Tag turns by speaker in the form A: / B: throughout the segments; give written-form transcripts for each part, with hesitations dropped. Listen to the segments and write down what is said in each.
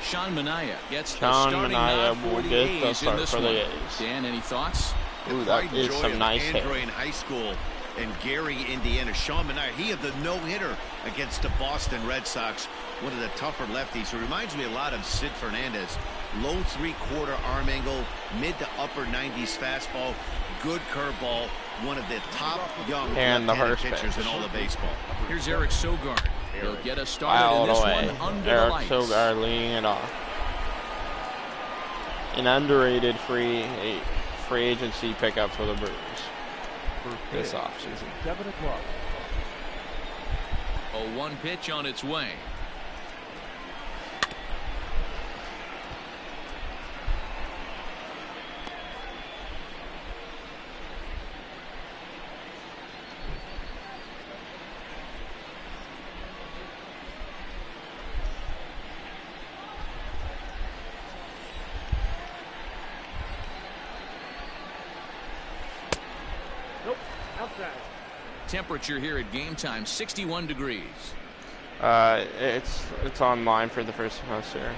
A: Sean Manaea gets the
B: Sean
A: starting
B: Manaea
A: nod
B: will
A: for the
B: get the
A: A's in
B: start
A: this
B: for
A: one.
B: the A's.
A: Dan, any thoughts?
B: Ooh, that is some nice hit.
C: Andrew in high school in Gary, Indiana. Sean Manaea, he had the no-hitter against the Boston Red Sox. One of the tougher lefties. Who reminds me a lot of Sid Fernandez. Low three-quarter arm angle, mid to upper 90s fastball, good curveball. One of the top young left-handed pitchers in all of baseball.
A: Here's Eric Sogard. He'll get us started
B: Fouled
A: in this
B: away.
A: one under
B: Eric
A: the lights.
B: Sogard leading it off. An underrated free agency pickup for the Brewers this offseason.
D: 7 o'clock.
A: A 1 pitch on its way. Temperature here at game time, 61 degrees.
B: It's online for the first semester.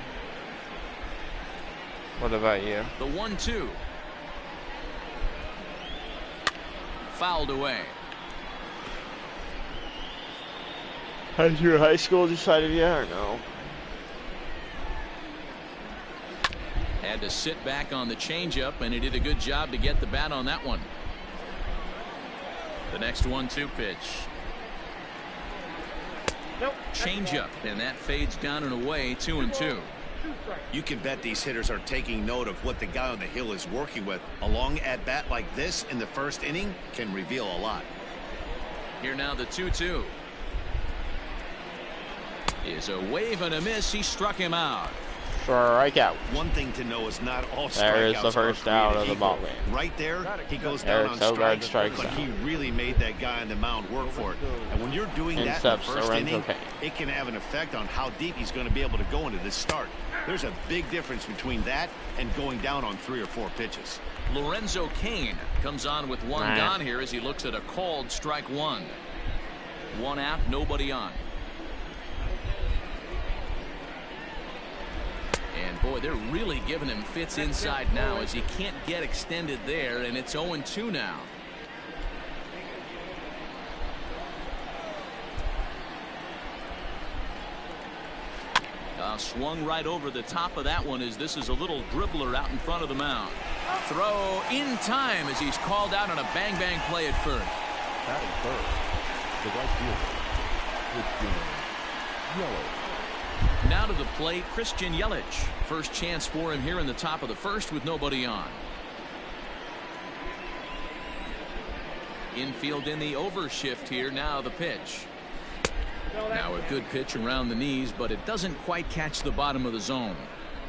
B: What about you?
A: The 1-2. Fouled away.
B: Has your high school decided yet or no?
A: Had to sit back on the changeup, and he did a good job to get the bat on that one. The next 1-2 pitch. Changeup, and that fades down and away. 2-2.
C: You can bet these hitters are taking note of what the guy on the hill is working with. A long at bat like this in the first inning can reveal a lot.
A: Here now the 2-2. Is a wave and a miss. He struck him out.
B: Strikeout.
C: One thing to know is not all strikeouts
B: There is the first out of the ball game.
C: Right there, he goes down on strikes, but he really made that guy on the mound work for it. And when you're doing that in the first inning, it can have an effect on how deep he's going to be able to go into this start. There's a big difference between that and going down on 3 or 4 pitches.
A: Lorenzo Cain comes on with one gone here as he looks at a called strike 1. 1 out, nobody on. And boy, they're really giving him fits inside now as he can't get extended there, and it's 0-2 now. Swung right over the top of that one as this is a little dribbler out in front of the mound. Throw in time as he's called out on a bang-bang play at first.
D: Batting third, the right fielder, Christian Yelich.
A: Now to the plate, Christian Yelich. First chance for him here in the top of the first with nobody on. Infield in the overshift here. Now the pitch. Now a good pitch around the knees, but it doesn't quite catch the bottom of the zone.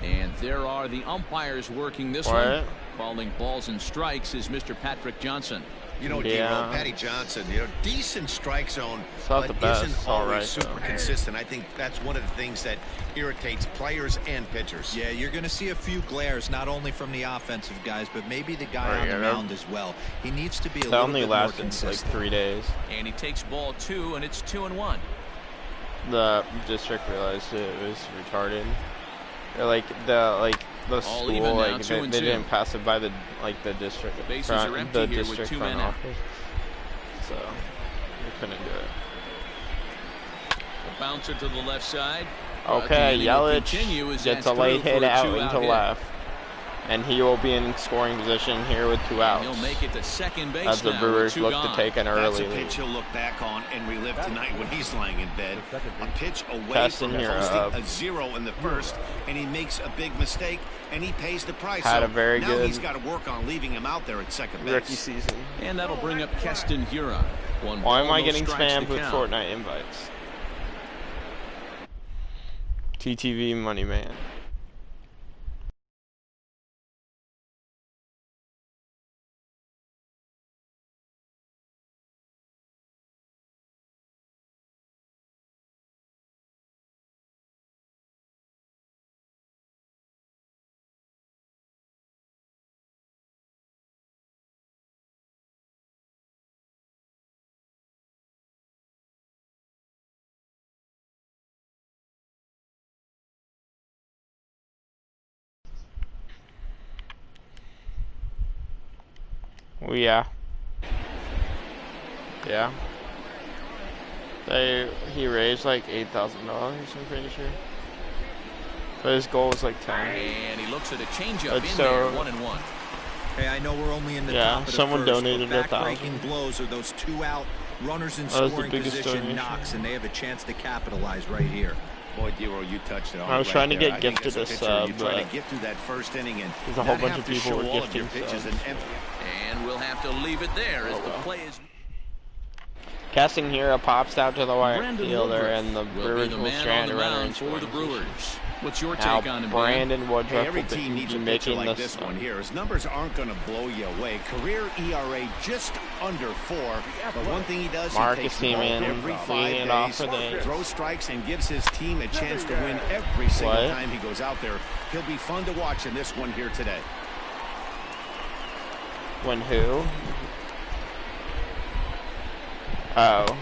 A: And there are the umpires working this one. Calling balls and strikes is Mr. Patrick Johnson.
C: You know, Patty Johnson, decent strike zone,
B: but
C: isn't always super consistent. I think that's one of the things that irritates players and pitchers.
E: Yeah, you're going to see a few glares, not only from the offensive guys, but maybe the guy on the mound as well. He needs to be a little bit more consistent.
B: Like 3 days.
A: And he takes ball 2, and it's 2-1.
B: The district realized it was retarded. The school, like they didn't pass it by the district.
A: Bases are empty here with 2 men out.
B: So they couldn't do it.
A: A bouncer to the left side.
B: Okay, Yelich gets a late hit out into left. And he will be in scoring position here with 2 outs.
A: He'll make it to second base
B: as the Brewers look to take an early lead.
C: That's a pitch he'll look back on and relive tonight when he's lying in bed. A pitch away from posting a 0 in the first, and he makes a big mistake, and he pays the price.
B: Had a very
C: now
B: good
C: he's got to work on leaving him out there at second base.
B: Rookie season.
A: And that'll bring up Keston Hiura.
B: Why am I getting spammed with Fortnite invites? TTV money man. Well, yeah. Yeah. He raised like $8,000, I'm pretty sure. But his goal was like 10.
A: And he looks at a changeup in there, 1-1.
E: Hey, I know we're only in the top of the
B: someone
E: first,
B: donated
E: but
B: 1,000.
E: back-breaking blows are those 2 out runners in scoring position knocks, and they have a chance to capitalize right here.
C: Boy, Dero, you touched it.
B: I was trying to get gifted a sub,
C: you try to get through that first inning and
B: there's a whole bunch of people who were gifting
C: pitches
B: subs.
A: And we'll have to leave it there as the play is.
B: Casting here, pops out to the right fielder, and the Brewers will strand around
A: for the Brewers. What's your
B: now,
A: take on him?
B: Brandon Woodruff
C: every team needs a pitcher like this one here. His numbers aren't going to blow you away. Career ERA just under 4. But one thing he does,
B: Marcus
C: he takes the ball every 5 days, throws strikes, and gives his team a chance to win every single time he goes out there. He'll be fun to watch in this one here today.
B: When who? Oh.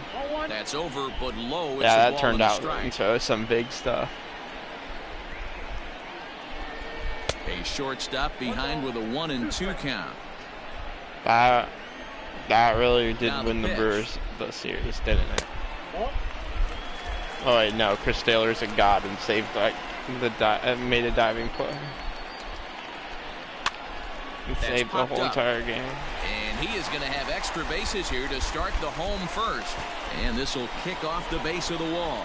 A: That's over, but low.
B: Yeah, that turned out into some big stuff.
A: A shortstop behind with a 1-2 count.
B: That really did win the Brewers the series, didn't it? Oh wait, no. Chris Taylor's a god and saved made a diving play. He saved the whole entire game.
A: And he is going to have extra bases here to start the home first. And this will kick off the base of the wall.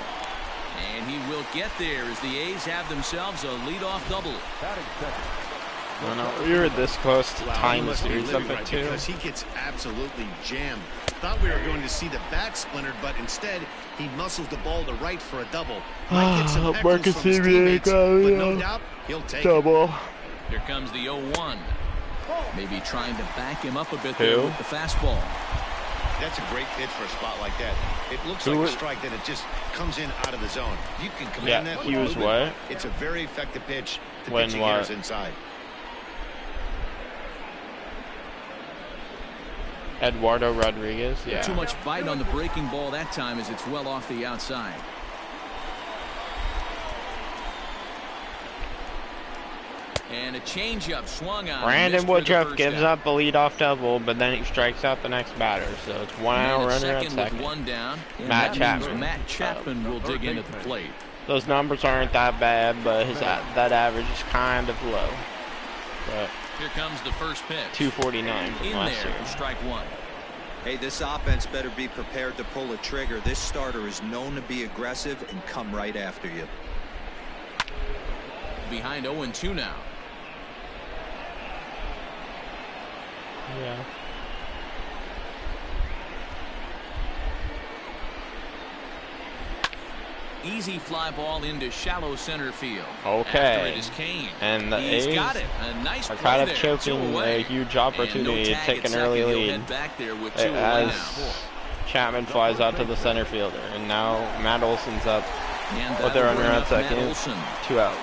A: And he will get there as the A's have themselves a leadoff double.
B: I know, we were this close to tying the series up at 2.
C: Because he gets absolutely jammed. Thought we were going to see the bat splintered, but instead he muscles the ball to right for a double. Might get some heckles from his teammates, but no doubt he'll take it.
A: Here comes the 0-1. Maybe trying to back him up a bit there with the fastball.
C: That's a great pitch for a spot like that. It looks like a strike that it just comes in out of the zone. You can command that.
B: He was what?
C: It's a very effective pitch to pitching hitters inside.
B: Eduardo Rodriguez, yeah.
A: Too much bite on the breaking ball that time as it's well off the outside. And a changeup swung on.
B: Brandon Woodruff gives up a leadoff double, but then he strikes out the next batter. So it's 1 out runner at second.
A: With 1 down.
B: Matt Chapman.
A: Matt Chapman will dig in at the plate.
B: Those numbers aren't that bad, but that average is kind of low. But
A: here comes the first pitch.
B: 249 from last year.
A: Strike 1.
E: Hey, this offense better be prepared to pull a trigger. This starter is known to be aggressive and come right after you.
A: Behind 0-2 now.
B: Yeah.
A: Easy fly ball into shallow center field.
B: Okay.
A: After it is Kane.
B: And the A's
A: got it. A nice
B: are kind of choking a huge opportunity to take an early lead as Chapman flies out to the center fielder. And now Matt Olson's up with the runner at second. 2 outs.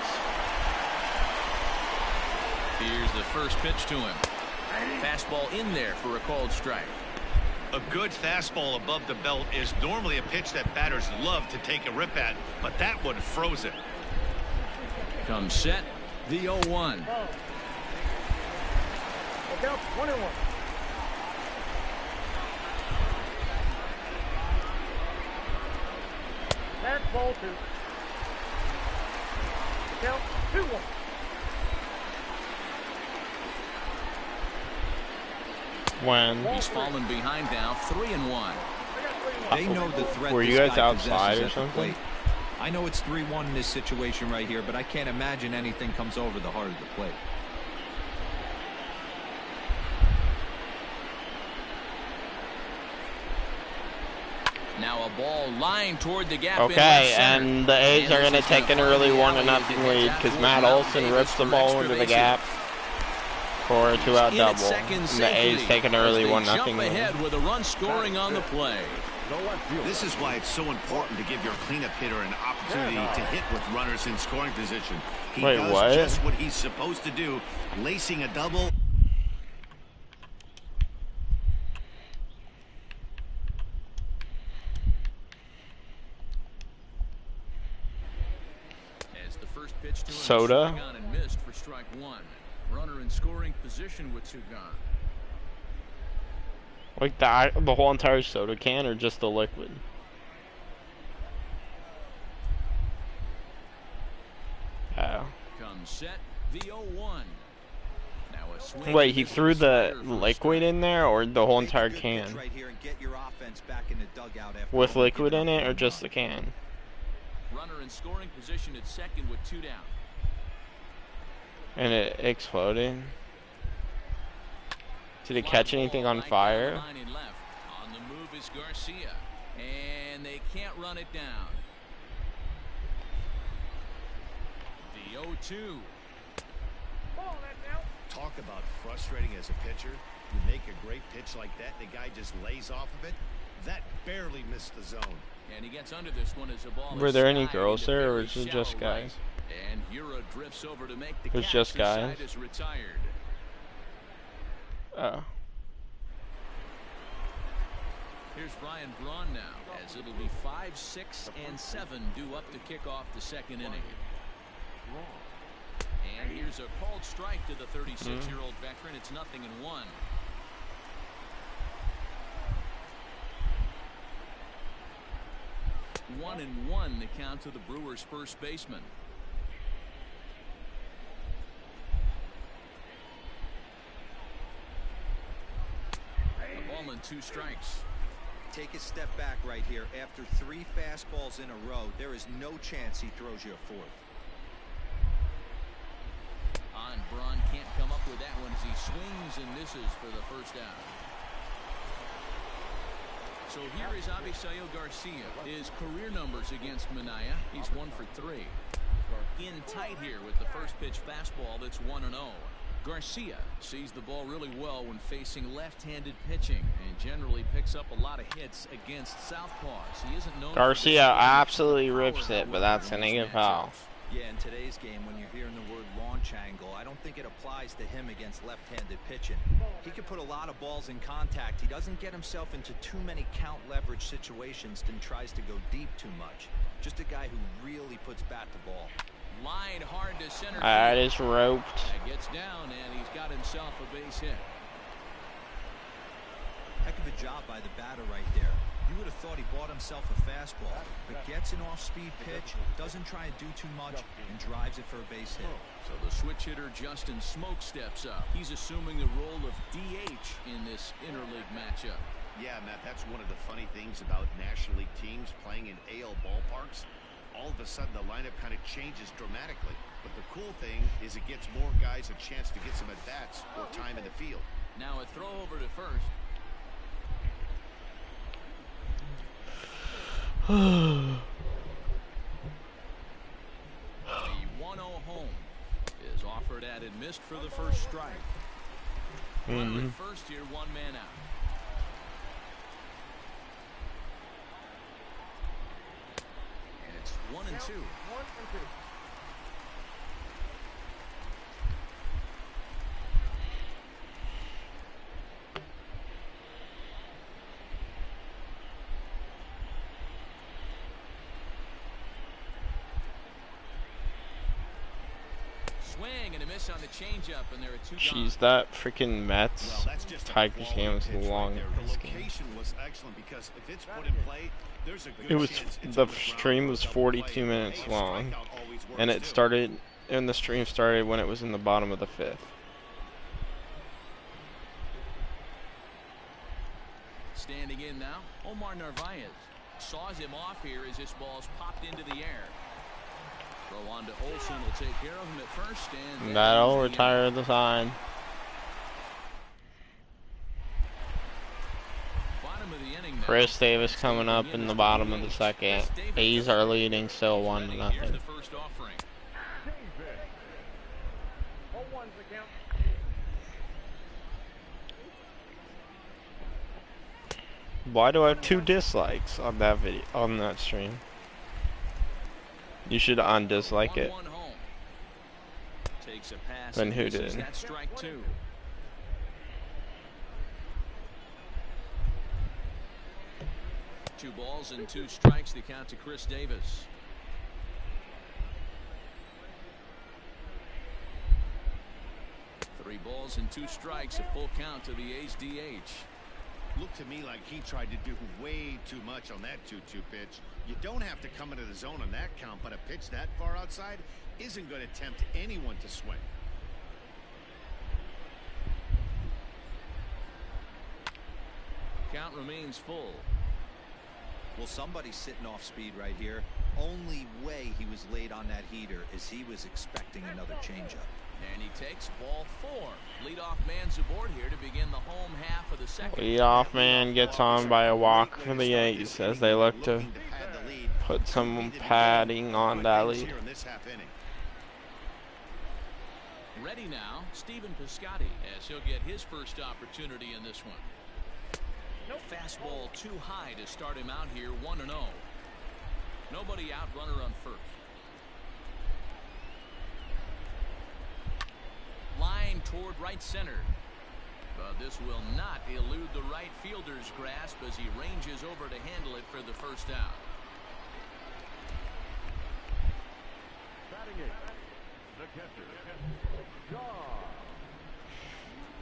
A: Here's the first pitch to him. Fastball in there for a called strike.
C: A good fastball above the belt is normally a pitch that batters love to take a rip at, but that one froze it.
A: Comes set, the 0-1.
F: Look out, 1-1. That's ball 2. Count 2-1.
B: When
A: he's fallen behind now, 3-1.
E: They know the threat.
B: Were you guys outside or something?
E: I know it's 3-1 in this situation right here, but I can't imagine anything comes over the heart of the plate.
A: Now a ball lined toward the gap.
B: Okay, and the A's are going to take an early 1-0 lead because Matt Olson rips the ball into the gap for a 2-out double. And the A's take an early 1-0 lead.
A: Ahead with a run scoring on the play.
C: This is why it's so important to give your cleanup hitter an opportunity to hit with runners in scoring position. He does just what he's supposed to do, lacing a double.
A: As the first pitch to him,
B: Soda
A: and missed for strike 1. Runner in scoring position with 2 gone.
B: Like the whole entire soda can, or just the liquid? Oh.
A: Comes set, the 0-1. Now a swing.
B: Wait, he threw the liquid in there, or the whole entire can?
E: Right here and get your offense back in the dugout after
B: with liquid in it, or just the can?
A: Runner in scoring position at second with 2 down.
B: And it exploded. Did it catch anything on fire?
A: On the move is Garcia, and they can't run it down. The 0-2.
C: Talk about frustrating as a pitcher. You make a great pitch like that, and the guy just lays off of it. That barely missed the zone.
A: And he gets under this one as a ball.
B: Were there any girls there, or was it just guys?
A: And Hura drifts over to make the
B: it was just guys.
A: Is retired.
B: Oh.
A: Here's Ryan Braun now, as it'll be 5, 6, and 7 due up to kick off the second inning. And here's a called strike to the 36-year-old veteran. It's 0-1. 1-1 the count to the Brewers' first baseman. A ball and 2 strikes.
E: Take a step back right here. After 3 fastballs in a row, there is no chance he throws you a 4th.
A: Braun can't come up with that one as he swings and misses for the first out. So here is Avisail Garcia. His career numbers against Minaya, he's 1 for 3. In tight here with the first pitch fastball that's 1-0. Garcia sees the ball really well when facing left-handed pitching and generally picks up a lot of hits against southpaws. He isn't known.
B: Garcia absolutely rips it, but that's an negative foul.
E: Yeah, in today's game, when you're hearing the word launch angle, I don't think it applies to him against left-handed pitching. He can put a lot of balls in contact. He doesn't get himself into too many count leverage situations and tries to go deep too much. Just a guy who really puts bat to ball.
A: Line hard to center.
B: That is roped.
A: That gets down, and he's got himself a base hit.
E: Heck of a job by the batter right there. You would have thought he bought himself a fastball, but gets an off-speed pitch, doesn't try and do too much, and drives it for a base hit.
A: So the switch hitter Justin Smoke steps up. He's assuming the role of DH in this interleague matchup.
C: Yeah, Matt, that's one of the funny things about National League teams playing in AL ballparks. All of a sudden, the lineup kind of changes dramatically. But the cool thing is it gets more guys a chance to get some at-bats or time in the field.
A: Now a throw over to first. The 1-0 home is offered at and missed for the first strike. Runner at first here, 1 man out. And it's 1-2. Swing and a miss on the changeup, and there are 2
B: Jeez, that freaking Mets Tigers game was long.
C: The location was excellent because if it's put in play, there's a good
B: It was
C: chance
B: the stream was 42 minutes long, and it started, and the stream started when it was in the bottom of the 5th.
A: Standing in now, Omar Narvaez saws him off here as this ball's popped into the air. Throw on to Olsen will take care of him at first, and
B: that'll retire the sign.
A: Bottom of the inning now.
B: Chris Davis coming up in the bottom of the 2nd. A's are leading still 1-0.
A: Here's the first offering.
B: Why do I have 2 dislikes on that video, on that stream? You should undislike it. Then who did?
A: That's strike 2. Two balls and 2 strikes to count to Chris Davis. Three balls and 2 strikes, a full count to the A's DH.
C: Looked to me like he tried to do way too much on that 2-2 pitch. You don't have to come into the zone on that count, but a pitch that far outside isn't going to tempt anyone to swing.
A: Count remains full.
E: Well, somebody's sitting off speed right here. Only way he was late on that heater is he was expecting another changeup.
A: And he takes ball 4. Leadoff man's aboard here to begin the home half of the second.
B: Leadoff man gets on by a walk for the A's as they look to put some padding on that lead.
A: Ready now, Stephen Piscotty, as he'll get his first opportunity in this one. Fastball too high to start him out here, 1-0. Nobody out, runner on first. Line toward right center. But this will not elude the right fielder's grasp as he ranges over to handle it for the first out.
D: Batting it, the catcher, Sean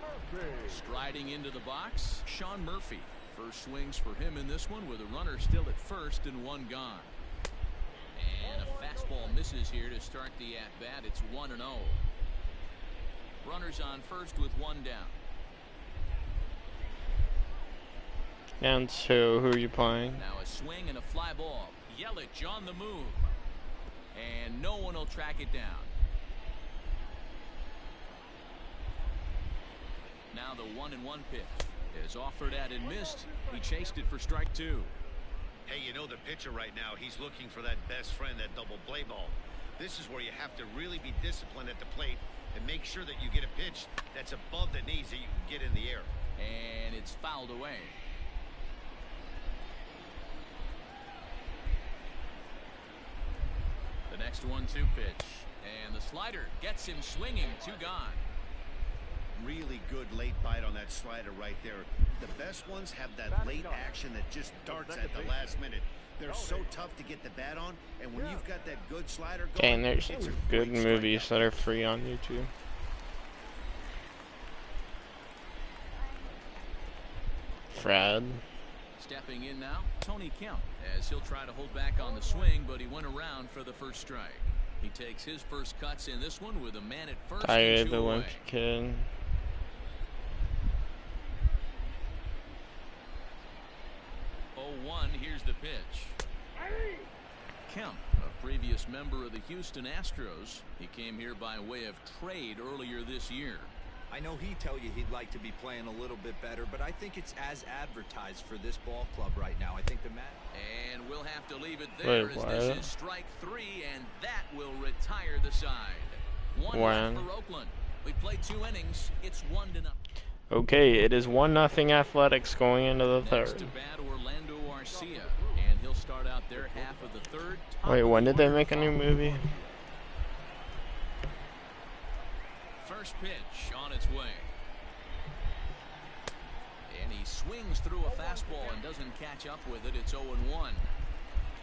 D: Murphy.
A: Striding into the box, Sean Murphy. First swings for him in this one with a runner still at first and 1 gone. And a fastball misses here to start the at-bat. It's 1-0. Runners on first with 1 down.
B: Down 2. Who are you playing?
A: Now a swing and a fly ball. Yelich on the move. And no one will track it down. Now the 1-1 pitch is offered at and missed. He chased it for strike 2.
C: Hey, you know the pitcher right now, he's looking for that best friend, that double play ball. This is where you have to really be disciplined at the plate and make sure that you get a pitch that's above the knees that you can get in the air.
A: And it's fouled away. The next 1-2 pitch. And the slider gets him swinging. 2 gone.
C: Really good late bite on that slider right there. The best ones have that late action that just darts at the last minute. They're so tough to get the bat on, and when you've got that good slider going,
B: and there's some good movies that are free on YouTube. Fred.
A: Stepping in now, Tony Kemp, as he'll try to hold back on the swing, but he went around for the first strike. He takes his first cuts in this one with a man at first.
B: Tired the one kid.
A: 0-1, here's the pitch. Kemp, a previous member of the Houston Astros. He came here by way of trade earlier this year.
E: I know he'd tell you he'd like to be playing a little bit better, but I think it's as advertised for this ball club right now. I think the man.
A: And we'll have to leave it there.
B: Wait,
A: as this is strike 3, and that will retire the side. 1 left for Oakland. We played 2 innings. It's 1-0.
B: Okay, it is 1-0 Athletics going into the third.
A: Next to bat, Orlando Arcia, and he'll start out their half of the third.
B: Wait, when did they make a new movie?
A: First pitch on its way. And he swings through a fastball and doesn't catch up with it. It's 0-1.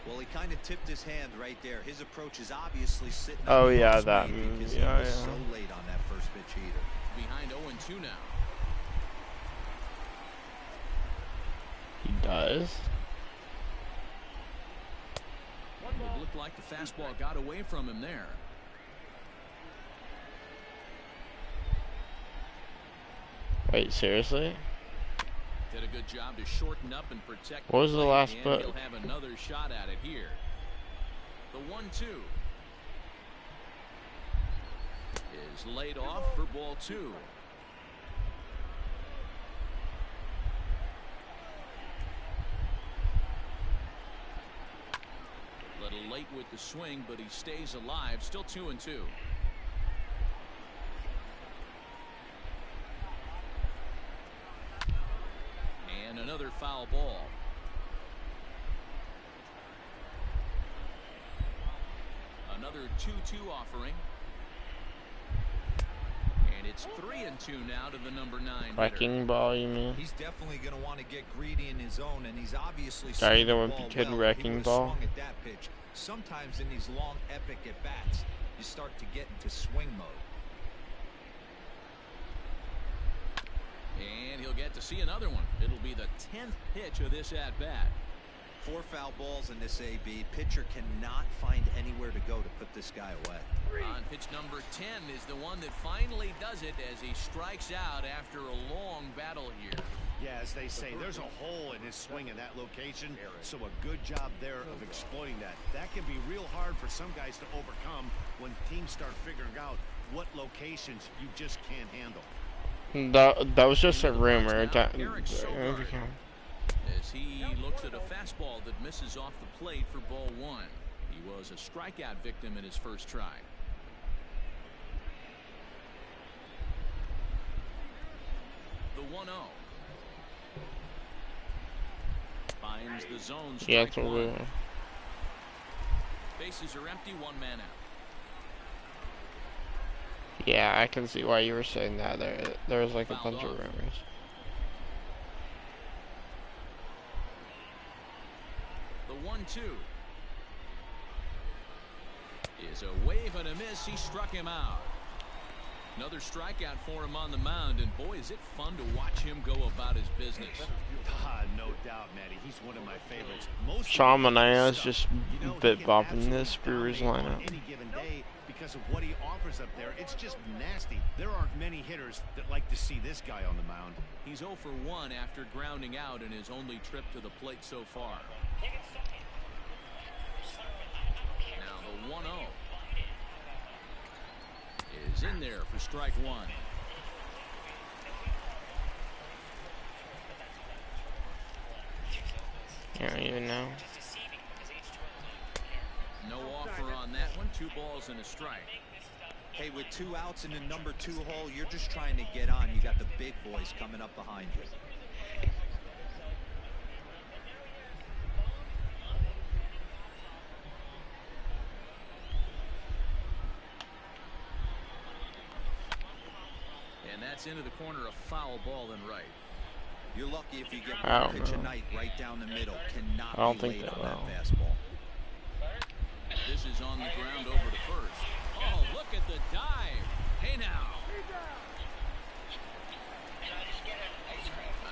E: Well, he kind of tipped his hand right there. His approach is obviously sitting.
B: Oh yeah, that movie.
E: He was so late on that first pitch either.
A: Behind 0-2 now.
B: He does.
A: It looked like the fastball got away from him there.
B: Wait, seriously?
A: Did a good job to shorten up and protect.
B: What was the last book?
A: He'll have another shot at it here. The 1-2 is laid off for ball 2. Little late with the swing, but he stays alive. Still 2-2. And another foul ball. Another 2-2 offering. And it's 3-2 now to the number 9.
B: Wrecking ball, you mean?
E: He's definitely going to want to get greedy in his zone, and he's obviously.
B: Sorry, there won't be kid wrecking ball.
E: At that pitch. Sometimes in these long, epic at bats, you start to get into swing mode.
A: And he'll get to see another one. It'll be the 10th pitch of this at-bat.
E: 4 foul balls in this AB. Pitcher cannot find anywhere to go to put this guy away.
A: On pitch number 10 is the one that finally does it as he strikes out after a long battle here.
C: Yeah, as they say, there's a hole in his swing in that location, so a good job there of exploiting that. That can be real hard for some guys to overcome when teams start figuring out what locations you just can't handle.
B: That was just a rumor.
A: As he looks at a fastball that misses off the plate for ball 1. He was a strikeout victim in his first try. The 1-0. Finds the zone.
B: Yeah,
A: Strike one. Bases are empty, 1 man out.
B: Yeah, I can see why you were saying that. There was like a bunch of rumors.
A: The 1-2 is a wave and a miss. He struck him out. Another strikeout for him on the mound, and boy, is it fun to watch him go about his business.
C: No doubt, Matty. He's one of my favorites.
B: Sean Manaea's just bit bopping this Brewers lineup.
C: Any given day because of what he offers up there, it's just nasty. There aren't many hitters that like to see this guy on the mound.
A: He's 0 for 1 after grounding out in his only trip to the plate so far. Now the 1-0 is in there for strike 1.
B: I don't even know.
A: No offer on that one. 2 balls and a strike.
E: Hey, with 2 outs in the number 2 hole, you're just trying to get on. You got the big boys coming up behind you.
A: And that's into the corner, a foul ball and right.
E: You're lucky if you get one pitch a night right down the middle. Cannot be late on that fastball.
A: This is on the ground over to first. Oh, look at the dive. Hey now.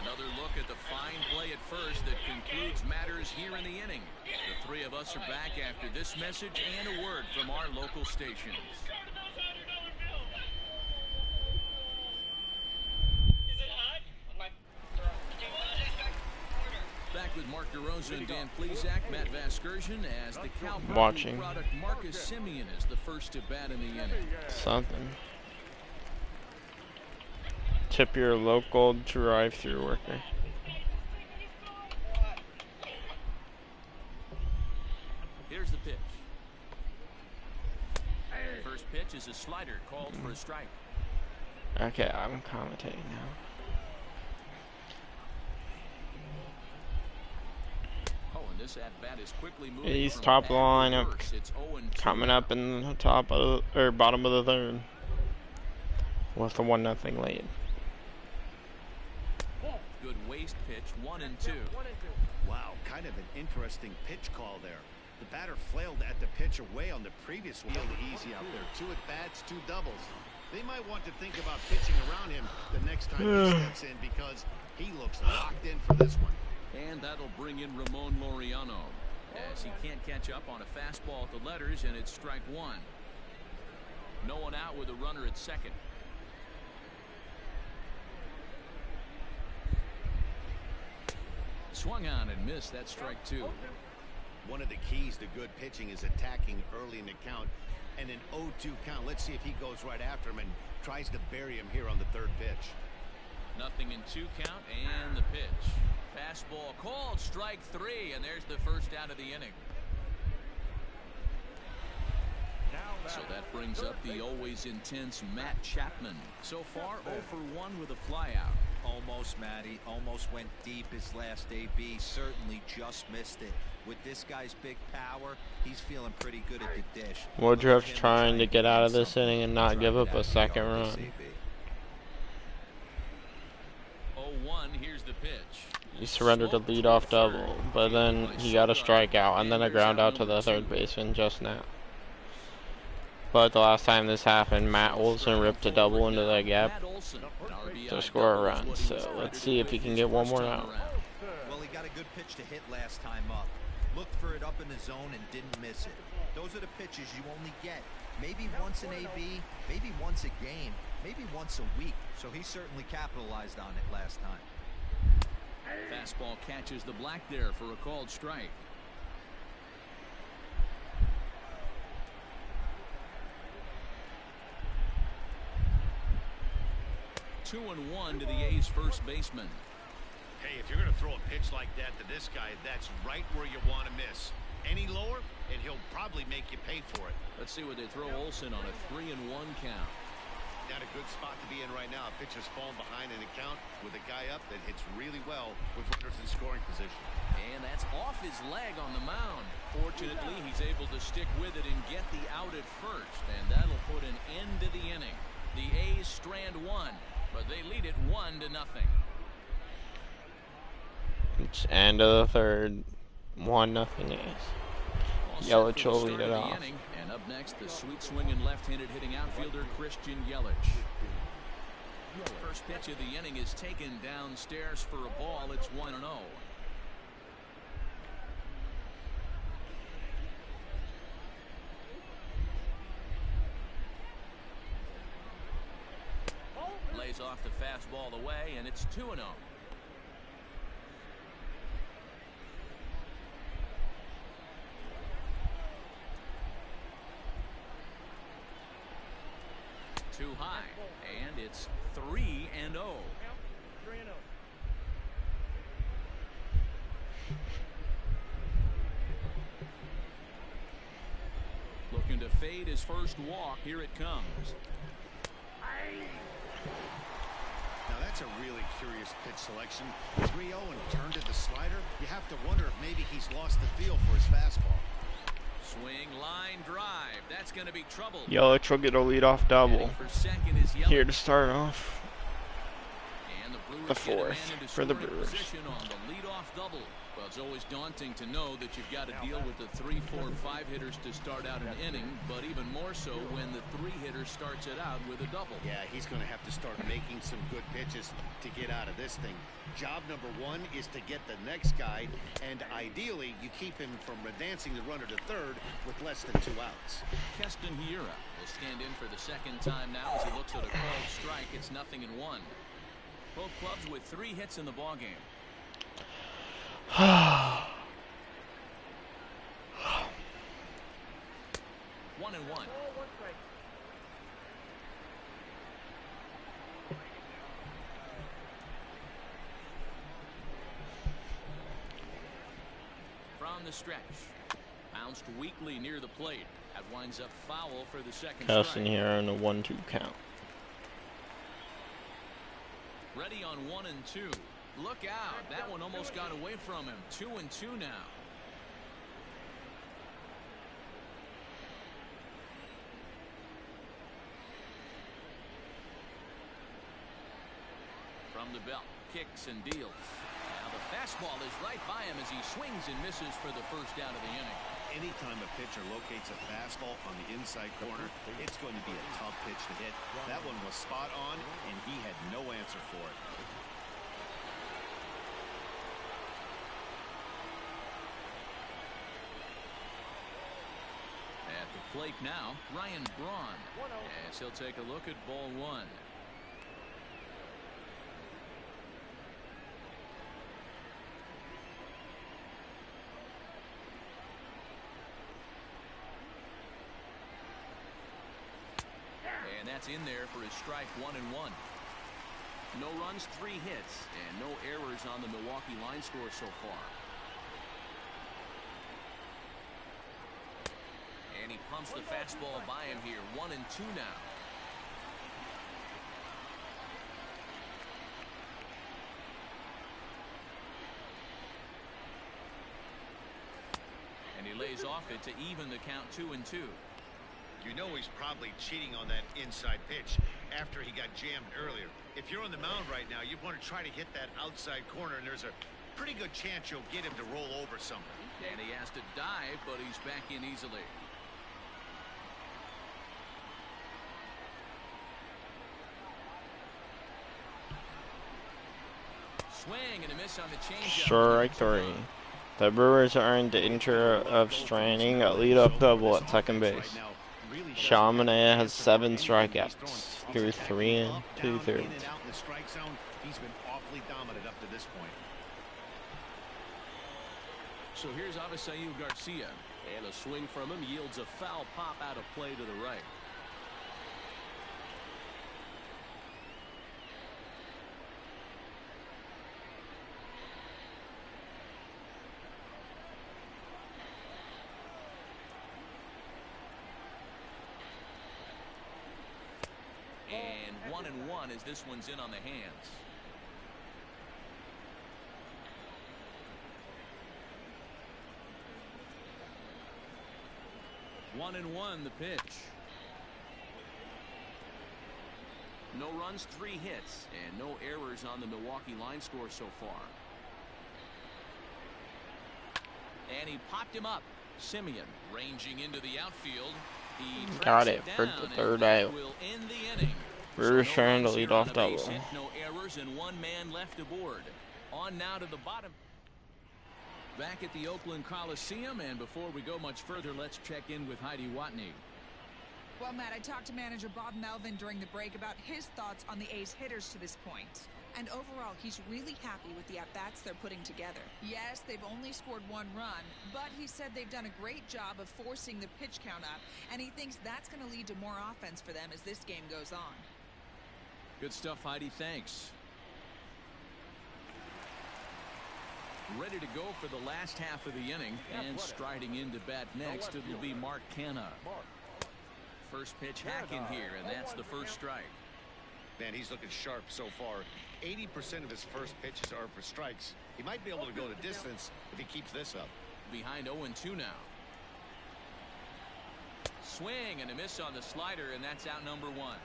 A: Another look at the fine play at first that concludes matters here in the inning. The 3 of us are back after this message and a word from our local stations. Back with Mark DeRosa and Dan Plesac, Matt Vasgersian, as the Cowboys product Marcus Semien is the first to bat in the inning.
B: Something. Tip your local drive-through worker.
A: Here's the pitch. First pitch is a slider called for a strike.
B: Okay, I'm commentating now.
A: This at-bat is quickly moving.
B: He's top of the lineup, coming up in the top of or bottom of the 3rd with a 1-0 lead.
A: Good waste pitch, 1-2.
C: Wow, kind of an interesting pitch call there. The batter flailed at the pitch away on the previous one. Easy out there. 2 at-bats, 2 doubles. They might want to think about pitching around him the next time he steps in because he looks locked in for this one.
A: And that'll bring in Ramon Laureano as he can't catch up on a fastball at the letters, and it's strike 1. No one out with a runner at second. Swung on and missed. That's strike 2.
C: One of the keys to good pitching is attacking early in the count. And an 0-2 count. Let's see if he goes right after him and tries to bury him here on the 3rd pitch.
A: Nothing in 2 count, and the pitch. Fastball called, strike 3, and there's the first out of the inning. So that brings up the always intense Matt Chapman. So far, 0 for 1 with a flyout.
E: Almost, Matty. Almost went deep his last AB. Certainly just missed it. With this guy's big power, he's feeling pretty good at the dish.
B: Woodruff's trying to get out of this inning and not give up a 2nd run.
A: 0-1, here's the pitch.
B: He surrendered a leadoff double, but then he got a strikeout and then a ground out to the 3rd baseman just now. But the last time this happened, Matt Olson ripped a double into that gap to score a run. So let's see if he can get one more now.
E: Well, he got a good pitch to hit last time up. Looked for it up in the zone and didn't miss it. Those are the pitches you only get. Maybe once an AB, maybe once a game, maybe once a week. So he certainly capitalized on it last time.
A: Fastball catches the black there for a called strike. 2-1 to the A's first baseman.
C: Hey, if you're going to throw a pitch like that to this guy, that's right where you want to miss. Any lower, and he'll probably make you pay for it.
A: Let's see what they throw Olson on a 3-1 count.
C: Not a good spot to be in right now. A pitcher's falling behind in a count with a guy up that hits really well with runners in scoring position.
A: And that's off his leg on the mound. Fortunately, he's able to stick with it and get the out at first, and that'll put an end to the inning. The A's strand one, but they lead it 1-0.
B: It's end of the third. 1-0 A's. Yelich will lead it off.
A: And up next, the sweet swinging left-handed hitting outfielder Christian Yelich. First pitch of the inning is taken downstairs for a ball. It's 1-0. Lays off the fastball away, and it's 2-0. Too high, and it's 3-0. Looking to fade his first walk. Here it comes.
C: Now that's a really curious pitch selection. 3-0 and turned to the slider. You have to wonder if maybe he's lost the feel for his fastball.
A: Swing, line, drive. That's going to be trouble.
B: Yelich will get a leadoff double here to start off the fourth for the Brewers.
A: On the leadoff double. Well, it's always daunting to know that you've got to deal with the 3, 4, 5 hitters to start out an inning, but even more so when the 3 hitter starts it out with a double.
C: Yeah, he's going to have to start making some good pitches to get out of this thing. Job number 1 is to get the next guy, and ideally you keep him from advancing the runner to third with less than 2 outs.
A: Keston Hiura will stand in for the second time now as he looks at a called strike. It's 0-1. Both clubs with 3 hits in the ballgame. 1-1. From the stretch, bounced weakly near the plate. That winds up foul for the second strike.
B: Keston here on a 1-2 count.
A: Ready on 1 and 2. Look out. That one almost got away from him. 2 and 2 now. From the belt. Kicks and deals. Now the fastball is right by him as he swings and misses for the first out of the inning.
C: Anytime a pitcher locates a fastball on the inside corner, it's going to be a tough pitch to hit. That one was spot on, and he had no answer for it.
A: At the plate now, Ryan Braun, as he'll take a look at ball 1. And that's in there for his strike 1 and 1. No runs, 3 hits, and no errors on the Milwaukee line score so far. And he pumps the fastball by him here. 1 and 2 now. And he lays off it to even the count 2 and 2.
C: You know he's probably cheating on that inside pitch after he got jammed earlier. If you're on the mound right now, you want to try to hit that outside corner, and there's a pretty good chance you'll get him to roll over something.
A: And he has to dive, but he's back in easily. Swing and a miss on the changeup.
B: Strike 3. The Brewers are in danger of stranding a leadoff double at second base. Chaminade has 7 strikeouts through 3 2/3.
C: He's been awfully dominant up to this point.
A: So here's Avisail Garcia.
G: And a swing from him yields a foul pop out of play to the right.
A: And 1-1 as this one's in on the hands. One and one, the pitch. No runs, 3 hits, and no errors on the Milwaukee line score so far. And he popped him up. Simeon ranging into the outfield. He
B: got it for the 3rd out. Brewers trying to lead off double.
A: No errors and 1 man left aboard. On now to the bottom. Back at the Oakland Coliseum, and before we go much further, let's check in with Heidi Watney.
H: Well, Matt, I talked to manager Bob Melvin during the break about his thoughts on the A's hitters to this point. And overall, he's really happy with the at-bats they're putting together. Yes, they've only scored 1 run, but he said they've done a great job of forcing the pitch count up, and he thinks that's going to lead to more offense for them as this game goes on.
A: Good stuff, Heidi. Thanks. Ready to go for the last half of the inning, and striding into bat next, it will be Mark Canha. First pitch hack in here, and that's the first strike.
C: Man, he's looking sharp so far. 80% of his first pitches are for strikes. He might be able to go the distance if he keeps this up.
A: Behind 0-2 now. Swing and a miss on the slider, and that's out number 1.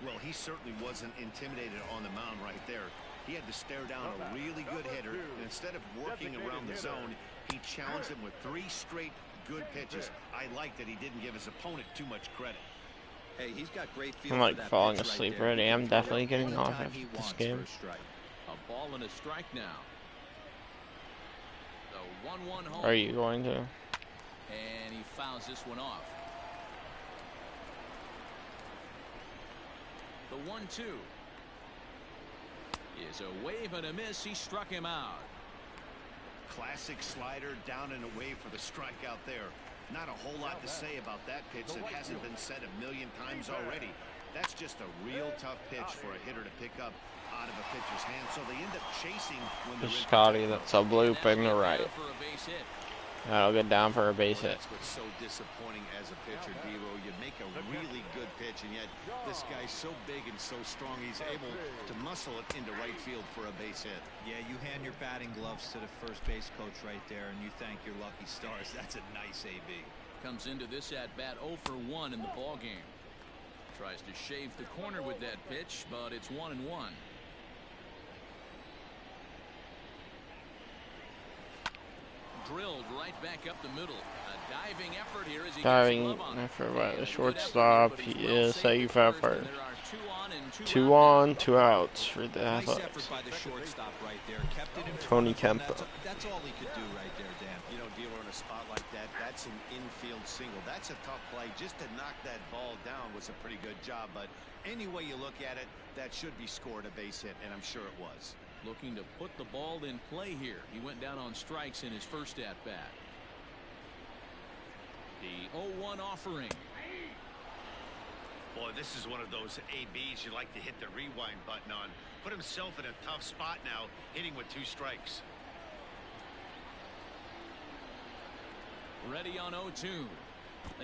C: Well, he certainly wasn't intimidated on the mound right there. He had to stare down a really good hitter, and instead of working around the zone, he challenged him with 3 straight good pitches. I like that he didn't give his opponent too much credit.
E: Hey, he's got great feel.
B: I'm like falling asleep already. I'm definitely getting off after this game.
A: A ball and a strike now. The 1-1 home.
B: Are you going to?
A: And he fouls this one off. The 1-2 is a wave and a miss. He struck him out.
C: Classic slider down and away for the strikeout there. Not a whole lot to say about that pitch that hasn't been said a million times already. That's just a real tough pitch for a hitter to pick up out of a pitcher's hand. So they end up chasing when they're in.
B: Scotty, that's a bloop in the right. That'll get down for a base hit.
C: That's what's so disappointing as a pitcher, Devo. You make a really good pitch, and yet this guy's so big and so strong, he's able to muscle it into right field for a base hit.
E: Yeah, you hand your batting gloves to the first base coach right there, and you thank your lucky stars. That's a nice AB.
A: Comes into this at-bat 0 for 1 in the ball game. Tries to shave the corner with that pitch, but it's 1-1. Drilled right back up the middle. A diving effort here as he
B: diving effort by the shortstop. He is safe effort. 2 on, 2 outs for the Athletics. Tony Kempa.
E: That's all he could do right there, Dan.
C: You know, dealer in a spot like that, that's an infield single. That's a tough play. Just to knock that ball down was a pretty good job. But any way you look at it, that should be scored a base hit, and I'm sure it was.
A: Looking to put the ball in play here. He went down on strikes in his first at-bat. The 0-1 offering.
C: Boy, this is one of those ABs you like to hit the rewind button on. Put himself in a tough spot now, hitting with 2 strikes.
A: Ready on 0-2.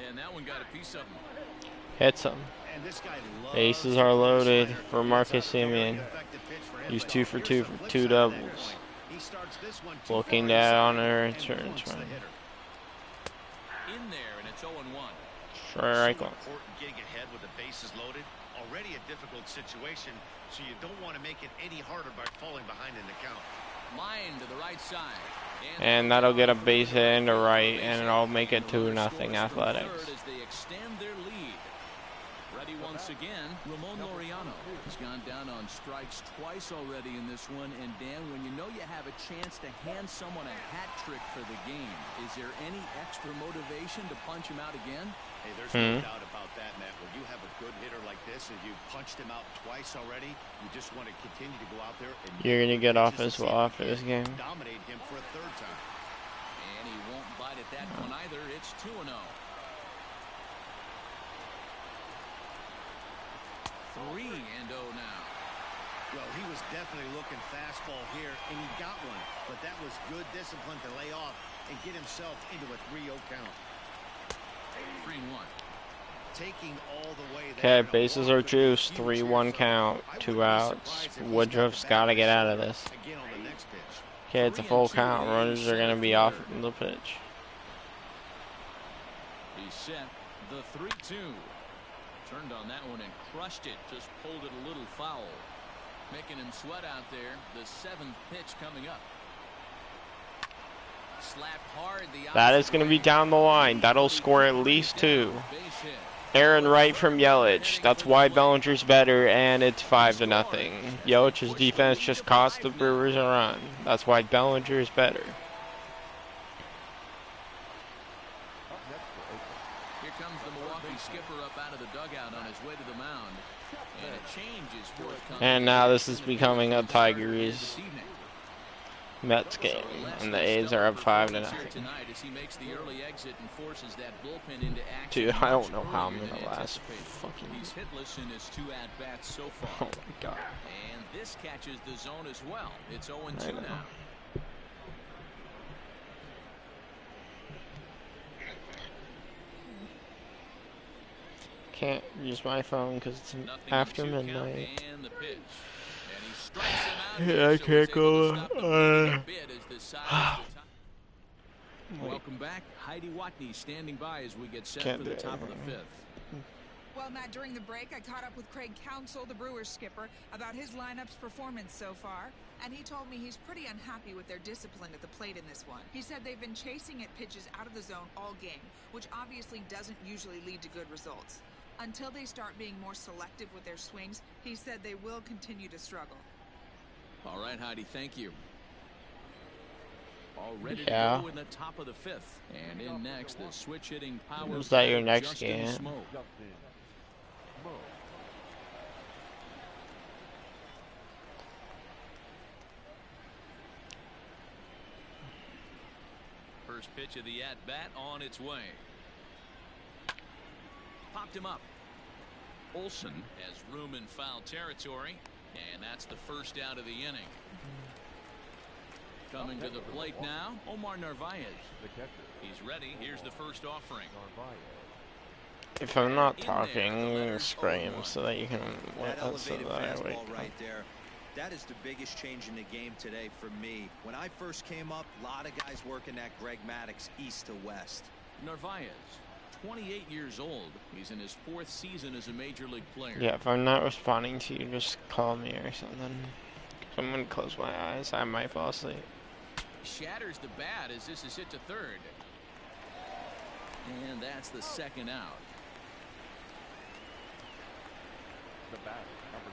A: And that one got a piece of him.
B: Hits him. Bases are loaded for Marcus Simeon. He's 2 for 2 for 2 doubles. Looking down a return.
A: In there, and it's 0-1.
B: Strike one.
C: Important gig ahead with the bases loaded. Already a difficult situation, so you don't want to make it any harder by falling behind in the count.
A: Line to the right side.
B: And that'll get a base hit into right, and it'll make it 2-0 Athletics.
A: Ready once again, Ramon Laureano has gone down on strikes twice already in this one. And Dan, when you know you have a chance to hand someone a hat trick for the game, is there any extra motivation to punch him out again?
C: Hey, there's no doubt about that, Matt. When you have a good hitter like this and you punched him out twice already, you just want to continue to go out there and
B: you're gonna get off as well after this game.
C: Dominate him for a third time.
A: And he won't bite at that one either. It's 2-0. 3-0 now.
C: Well, he was definitely looking fastball here, and he got one. But that was good discipline to lay off and get himself into a 3-0 count.
A: 3-1.
C: Taking all the way
B: there. Okay, bases are juiced. 3-1 count. 2 outs. Woodruff's got to get out of this. Okay, it's a full count. Runners are going to be off the pitch.
A: He set the 3-2. Turned on that one and crushed it. Just pulled it a little foul. Making him sweat out there. The 7th pitch coming up. Slapped hard.
B: That is going to be down the line. That'll score at least 2. Aaron Wright from Yelich. That's why Bellinger's better, and it's 5-0. Yelich's defense just cost the Brewers a run. That's why Bellinger is better.
A: Here comes the Milwaukee skipper up out of the dugout on his way to the mound. And a change is forthcoming.
B: And now this is becoming a Tigers Mets game, and the A's are up 5-0. Dude, I don't know how I'm gonna last fucking.
A: He's hitless in his 2 at-bats so far.
B: Oh my god.
A: And this catches the zone as well. It's 0-2 now.
B: Can't use my phone because it's after midnight. Yeah, I can't go.
A: Welcome back. Heidi Watney standing by as we get set for the top of the 5th.
H: Well, Matt, during the break, I caught up with Craig Counsell, the Brewers skipper, about his lineup's performance so far, and he told me he's pretty unhappy with their discipline at the plate in this one. He said they've been chasing at pitches out of the zone all game, which obviously doesn't usually lead to good results. Until they start being more selective with their swings, he said they will continue to struggle.
A: All right, Heidi, thank you. All ready to go in the top of the 5th. And in next, the switch-hitting power.
B: Was that your next game?
A: First pitch of the at-bat on its way. Popped him up. Olsen has room in foul territory, and that's the first out of the inning. Coming to the plate now, Omar Narvaez. He's ready. Here's the first offering.
B: If I'm not talking, scream so that you can.
E: That elevated fastball right there. That is the biggest change in the game today for me. When I first came up, a lot of guys working that Greg Maddux east to west.
A: Narvaez, 28 years old. He's in his 4th season as a major league player.
B: Yeah, if I'm not responding to you, just call me or something. I'm gonna close my eyes. I might fall asleep.
A: Shatters the bat as this is hit to 3rd. And that's the 2nd out.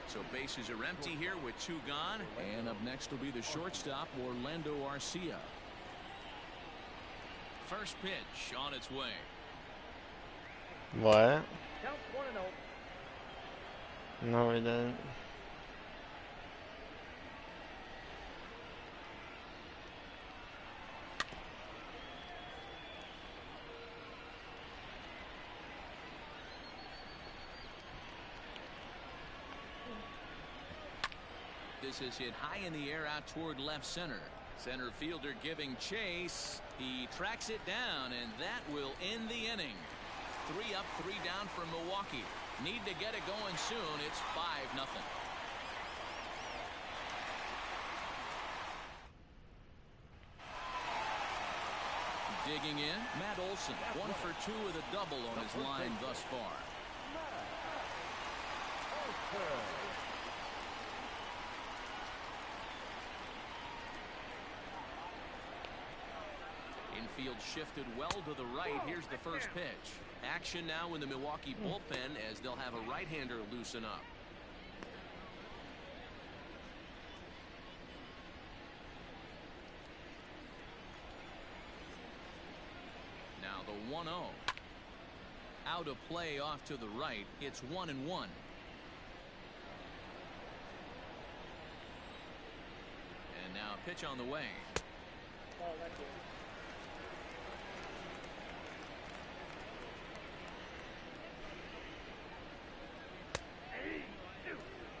A: So bases are empty here with 2 gone. And up next will be the shortstop, Orlando Arcia. First pitch on its way.
B: What? No, we didn't.
A: This is hit high in the air out toward left center. Center fielder giving chase. He tracks it down, and that will end the inning. 3 up, 3 down for Milwaukee. Need to get it going soon. It's 5-0. Digging in, Matt Olson, 1 for 2 with a double on his line thus far.
G: field shifted well to the right. Here's the first pitch. Action now in the Milwaukee bullpen as they'll have a right-hander loosen up. Now the 1-0. Out of play off to the right. It's 1-1. And now a pitch on the way.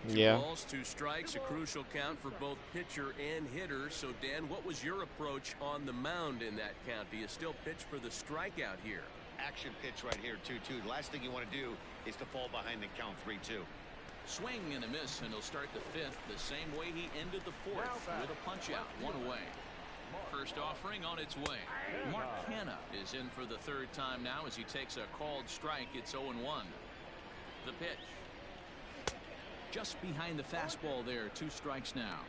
B: Yeah.
G: 2 balls, 2 strikes, a crucial count for both pitcher and hitter. So, Dan, what was your approach on the mound in that count? Do you still pitch for the strikeout here?
C: Action pitch right here, 2-2. The last thing you want to do is to fall behind the count 3-2.
A: Swing and a miss, and he'll start the 5th the same way he ended the 4th with a punch out, 1 away. First offering on its way. Mark Hanna is in for the 3rd time now as he takes a called strike. It's 0-1. The pitch. Just behind the fastball there. 2 strikes now.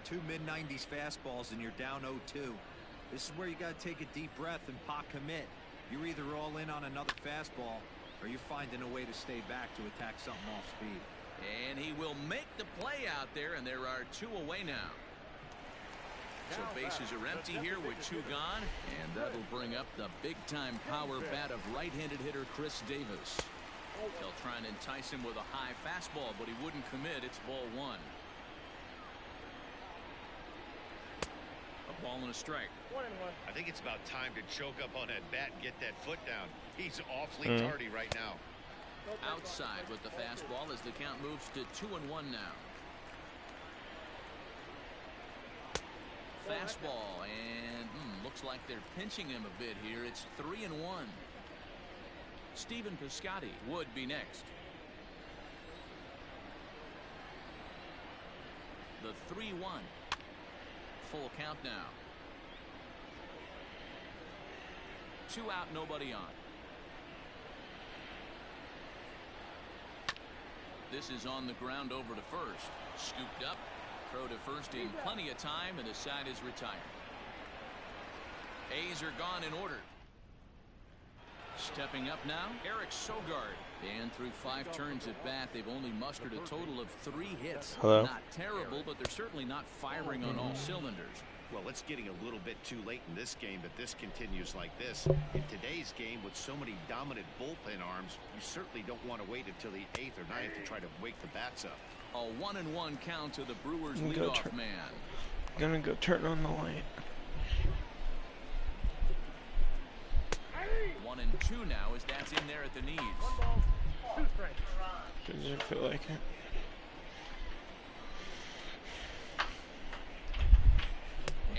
E: 2 mid-90s fastballs and you're down 0-2. This is where you got to take a deep breath and pot commit. You're either all in on another fastball or you're finding a way to stay back to attack something off speed.
A: And he will make the play out there, and there are 2 away now. So bases are empty here with 2 gone, and that'll bring up the big-time power bat of right-handed hitter Chris Davis. They'll try and entice him with a high fastball, but he wouldn't commit. It's ball 1. A ball and a strike.
C: I think it's about time to choke up on that bat and get that foot down. He's awfully tardy right now.
A: Outside with the fastball as the count moves to 2-1 now. Fastball, and looks like they're pinching him a bit here. It's 3-1. Stephen Piscotty would be next. The 3-1. Full count now. 2 out, nobody on. This is on the ground over to first. Scooped up. Throw to first in plenty of time, and the side is retired. A's are gone in order. Stepping up now, Eric Sogard. And through 5 turns at bat, they've only mustered a total of 3 hits.
B: Hello.
A: Not terrible, but they're certainly not firing on all cylinders.
C: Well, it's getting a little bit too late in this game, but this continues like this. In today's game, with so many dominant bullpen arms, you certainly don't want to wait until the 8th or 9th to try to wake the bats up.
A: A 1-1 count to the Brewers leadoff man.
B: Gonna go turn on the light.
A: 1-2 now as that's in there at the knees.
F: 2 strikes.
B: Doesn't feel like it.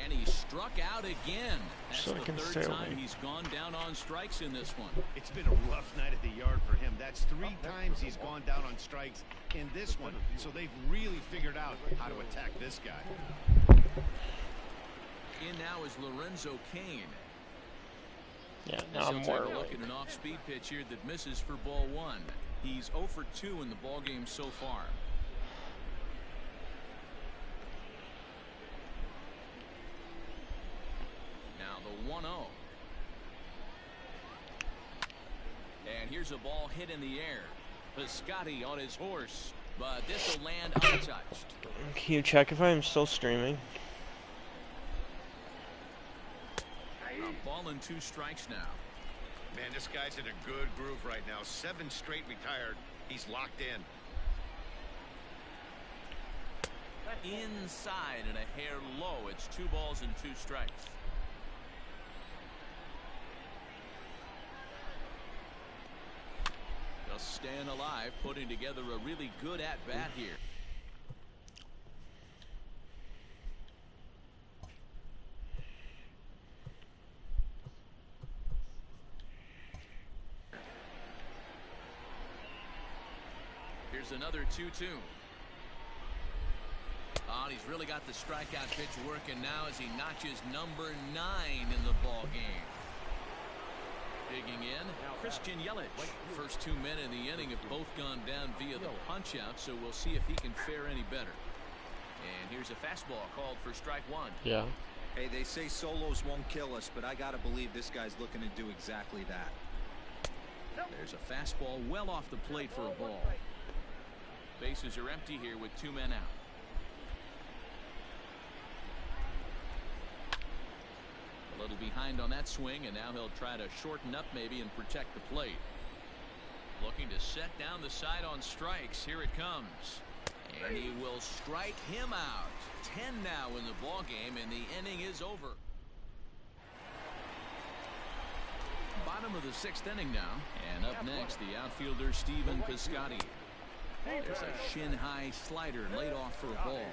A: And he struck out again. That's
B: So
A: the 3rd time he's gone down on strikes in this one.
C: It's been a rough night at the yard for him. That's 3 times he's gone down on strikes in this one. So they've really figured out how to attack this guy.
A: In now is Lorenzo Cain.
B: Yeah,
A: As
B: now
A: he'll
B: I'm
A: take
B: more
A: a look
B: like.
A: at an off-speed pitch here that misses for ball 1. He's 0 for 2 in the ballgame so far. Now the 1-0. And here's a ball hit in the air. Piscotty on his horse, but this will land untouched.
B: Can you check if I'm still streaming?
A: A ball and 2 strikes now.
C: Man, this guy's in a good groove right now. 7 straight retired. He's locked in.
A: Inside and a hair low. It's 2 balls and 2 strikes. Just staying alive, putting together a really good at-bat here. Here's another 2-2. Oh, he's really got the strikeout pitch working now as he notches number 9 in the ball game. Digging in, Christian Yelich. First 2 men in the inning have both gone down via the punch-out, so we'll see if he can fare any better. And here's a fastball called for strike 1.
B: Yeah.
E: Hey, they say solos won't kill us, but I gotta believe this guy's looking to do exactly that.
A: There's a fastball well off the plate for a ball. Bases are empty here with 2 men out. A little behind on that swing, and now he'll try to shorten up maybe and protect the plate. Looking to set down the side on strikes. Here it comes. And he will strike him out. 10 now in the ball game, and the inning is over. Bottom of the 6th inning now. And up next, the outfielder Stephen Piscotty. There's a shin-high slider laid off for a ball.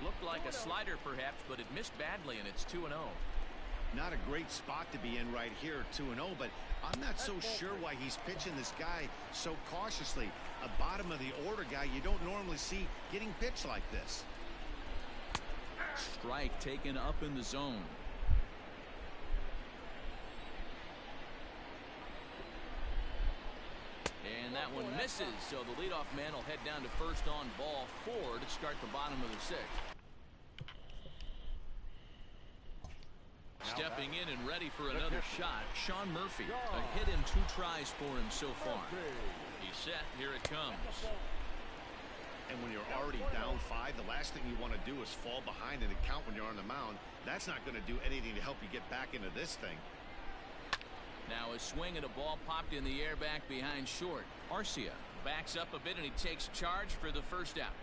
A: Looked like a slider perhaps, but it missed badly, and it's 2-0.
C: Not a great spot to be in right here, 2-0, but I'm not so sure why he's pitching this guy so cautiously. A bottom of the order guy you don't normally see getting pitched like this.
A: Strike taken up in the zone. And that one misses, so the leadoff man will head down to first on ball 4 to start the bottom of the 6th. Stepping in and ready for another shot, Sean Murphy. A hit in 2 tries for him so far. He's set. Here it comes.
C: And when you're already down 5, the last thing you want to do is fall behind in the count when you're on the mound. That's not going to do anything to help you get back into this thing.
A: Now a swing and a ball popped in the air back behind short. Arcia backs up a bit and he takes charge for the first out.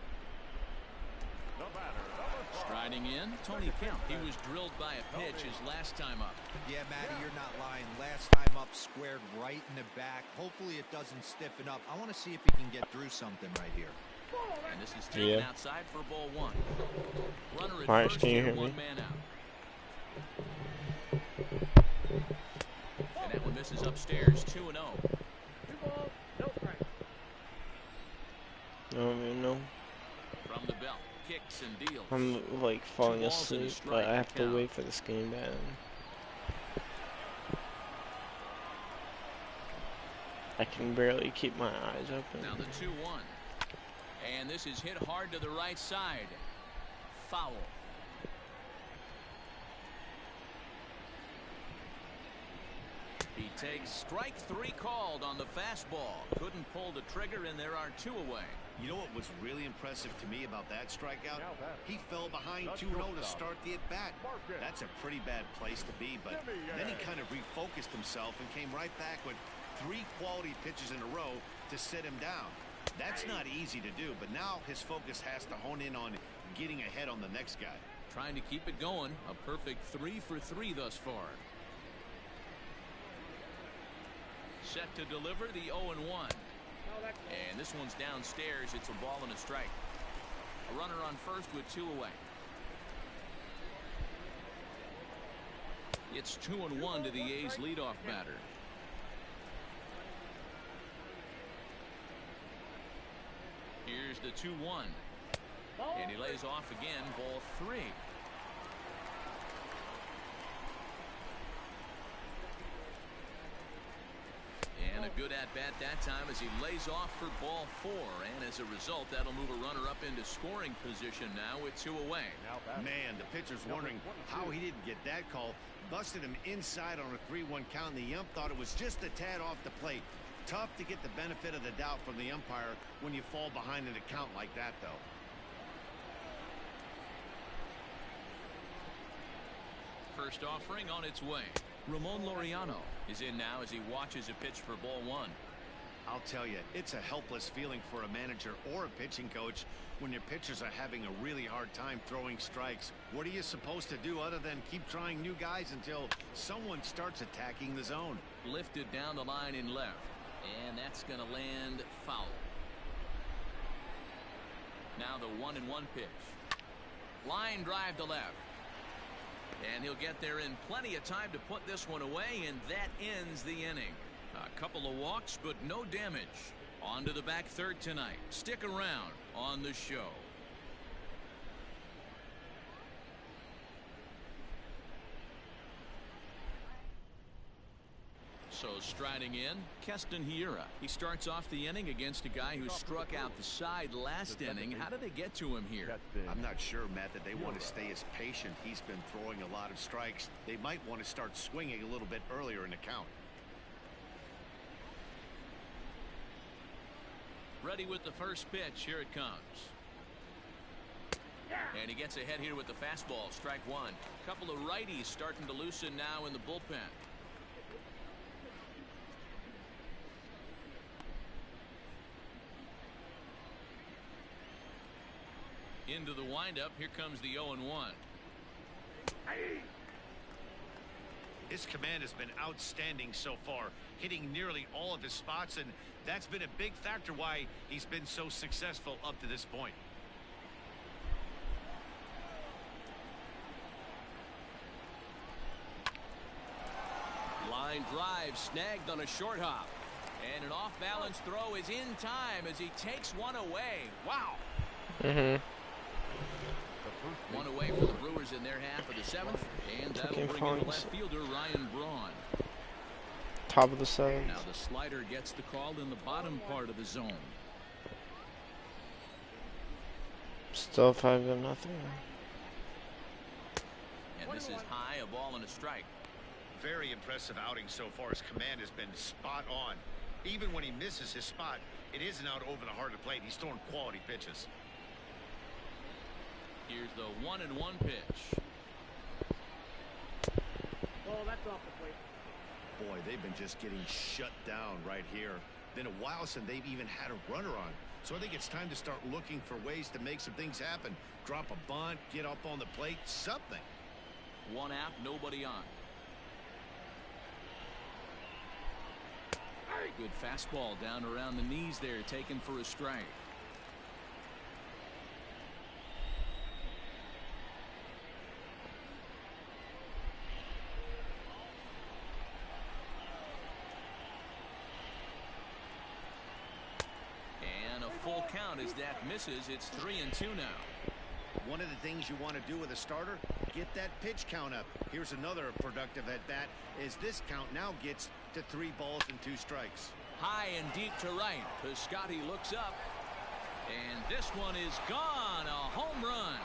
A: Striding in, Tony Kemp. He was drilled by a pitch his last time up.
E: Yeah, Matty, you're not lying. Last time up, squared right in the back. Hopefully it doesn't stiffen up. I want to see if he can get through something right here.
A: And this is taken outside for ball 1. Runner at
B: Alright,
A: first,
B: can you hear
A: 1
B: me?
A: man out. And that one misses upstairs, 2-0.
F: No strike.
B: I don't even know.
A: From the belt, kicks and deals.
B: I'm like falling asleep, but I have to wait for this game to end. I can barely keep my eyes open.
A: Now the 2-1. And this is hit hard to the right side. Foul. He takes strike 3 called on the fastball. Couldn't pull the trigger, and there are 2 away.
C: You know what was really impressive to me about that strikeout? He fell behind 2-0 to start the at-bat. That's a pretty bad place to be, but then he kind of refocused himself and came right back with 3 quality pitches in a row to sit him down. That's not easy to do, but now his focus has to hone in on getting ahead on the next guy.
A: Trying to keep it going. A perfect 3 for 3 thus far. Set to deliver the 0-1. And this one's downstairs. It's a ball and a strike. A runner on first with 2 away. It's 2-1 to the A's leadoff batter. Here's the 2-1. And he lays off again, ball 3. And a good at-bat that time as he lays off for ball 4. And as a result, that'll move a runner up into scoring position now with 2 away.
C: Man, the pitcher's wondering how he didn't get that call. Busted him inside on a 3-1 count. And the ump thought it was just a tad off the plate. Tough to get the benefit of the doubt from the umpire when you fall behind in a count like that, though.
A: First offering on its way. Ramon Laureano is in now as he watches a pitch for ball 1.
C: I'll tell you, it's a helpless feeling for a manager or a pitching coach when your pitchers are having a really hard time throwing strikes. What are you supposed to do other than keep trying new guys until someone starts attacking the zone?
A: Lifted down the line in left. And that's going to land foul. Now the 1-1 pitch. Line drive to left. And he'll get there in plenty of time to put this one away, and that ends the inning. A couple of walks, but no damage. On to the back third tonight. Stick around on the show. So striding in, Keston Hiura. He starts off the inning against a guy who struck out the side last inning. How did they get to him here?
C: I'm not sure, Matt, that they want to stay as patient. He's been throwing a lot of strikes. They might want to start swinging a little bit earlier in the count.
A: Ready with the first pitch. Here it comes. And he gets ahead here with the fastball. Strike one. Couple of righties starting to loosen now in the bullpen. Into the windup. Here comes the 0-1.
C: His command has been outstanding so far, hitting nearly all of his spots, and that's been a big factor why he's been so successful up to this point.
G: Line drive snagged on a short hop.
A: And an off-balance throw is in time as he takes one away. Wow. One away for the Brewers in their half of the seventh, and that'll bring in the left fielder Ryan Braun.
B: Top of the seventh.
A: Now the slider gets the call in the bottom part of the zone.
B: Still 5-0.
A: And this is high, a ball and a strike.
C: Very impressive outing so far. His command has been spot on. Even when he misses his spot, it isn't out over the heart of the plate. He's throwing quality pitches.
A: Here's the 1-1 pitch.
F: Oh, that's off the plate.
C: Boy, they've been just getting shut down right here. Been a while since they've even had a runner on. So I think it's time to start looking for ways to make some things happen. Drop a bunt, get up on the plate, something.
A: One out, nobody on. Good fastball down around the knees there, taken for a strike. And a full count as that misses. It's 3-2 now.
C: One of the things you want to do with a starter, get that pitch count up. Here's another productive at bat as this count now gets to 3 balls and 2 strikes.
A: High and deep to right. Piscotty looks up. And this one is gone. A home run.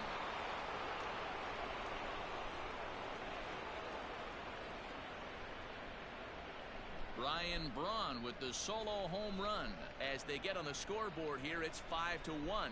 A: Ryan Braun with the solo home run. As they get on the scoreboard here, it's 5-1.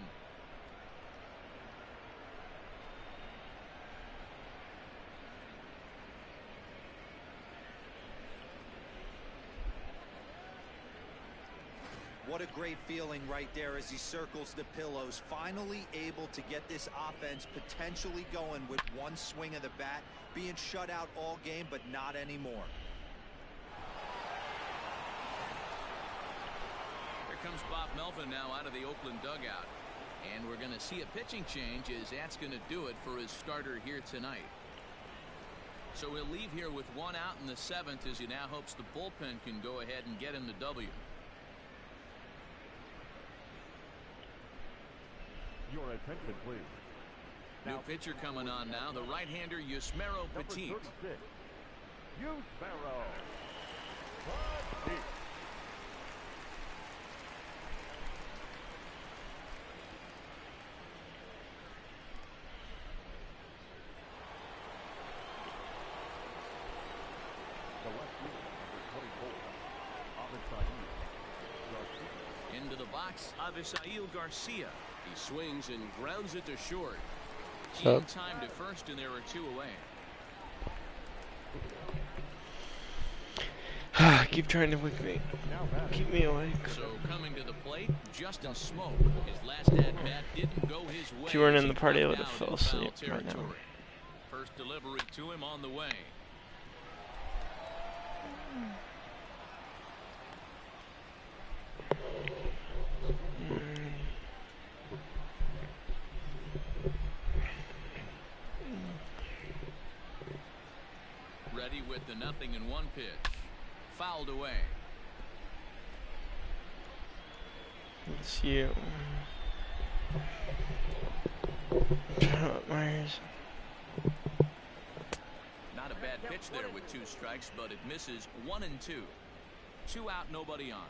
E: What a great feeling right there as he circles the pillows, finally able to get this offense potentially going with one swing of the bat, being shut out all game, but not anymore.
A: Here comes Bob Melvin now out of the Oakland dugout. And we're going to see a pitching change as that's going to do it for his starter here tonight. So he'll leave here with one out in the 7th as he now hopes the bullpen can go ahead and get him the W.
D: Your attention, please.
A: New pitcher coming on now, the right-hander Yusmeiro Petit.
D: Number 36, Yusmeiro Petit. The left fielder, number 24, Avisail Garcia.
G: Into the box, Avisail Garcia. He swings and grounds it to short.
A: In time to first, and there are 2 away.
B: Keep trying to wake me. Keep me awake.
A: So coming to the plate, Justin Smoke. His last at-bat didn't go his way.
B: If you weren't in the party, I would have fell asleep right now.
A: First delivery to him on the way. Ready with the 0-1 pitch. Fouled away.
B: It's you. Myers.
A: Not a bad pitch there with 2 strikes, but it misses 1-2. 2 out, nobody on.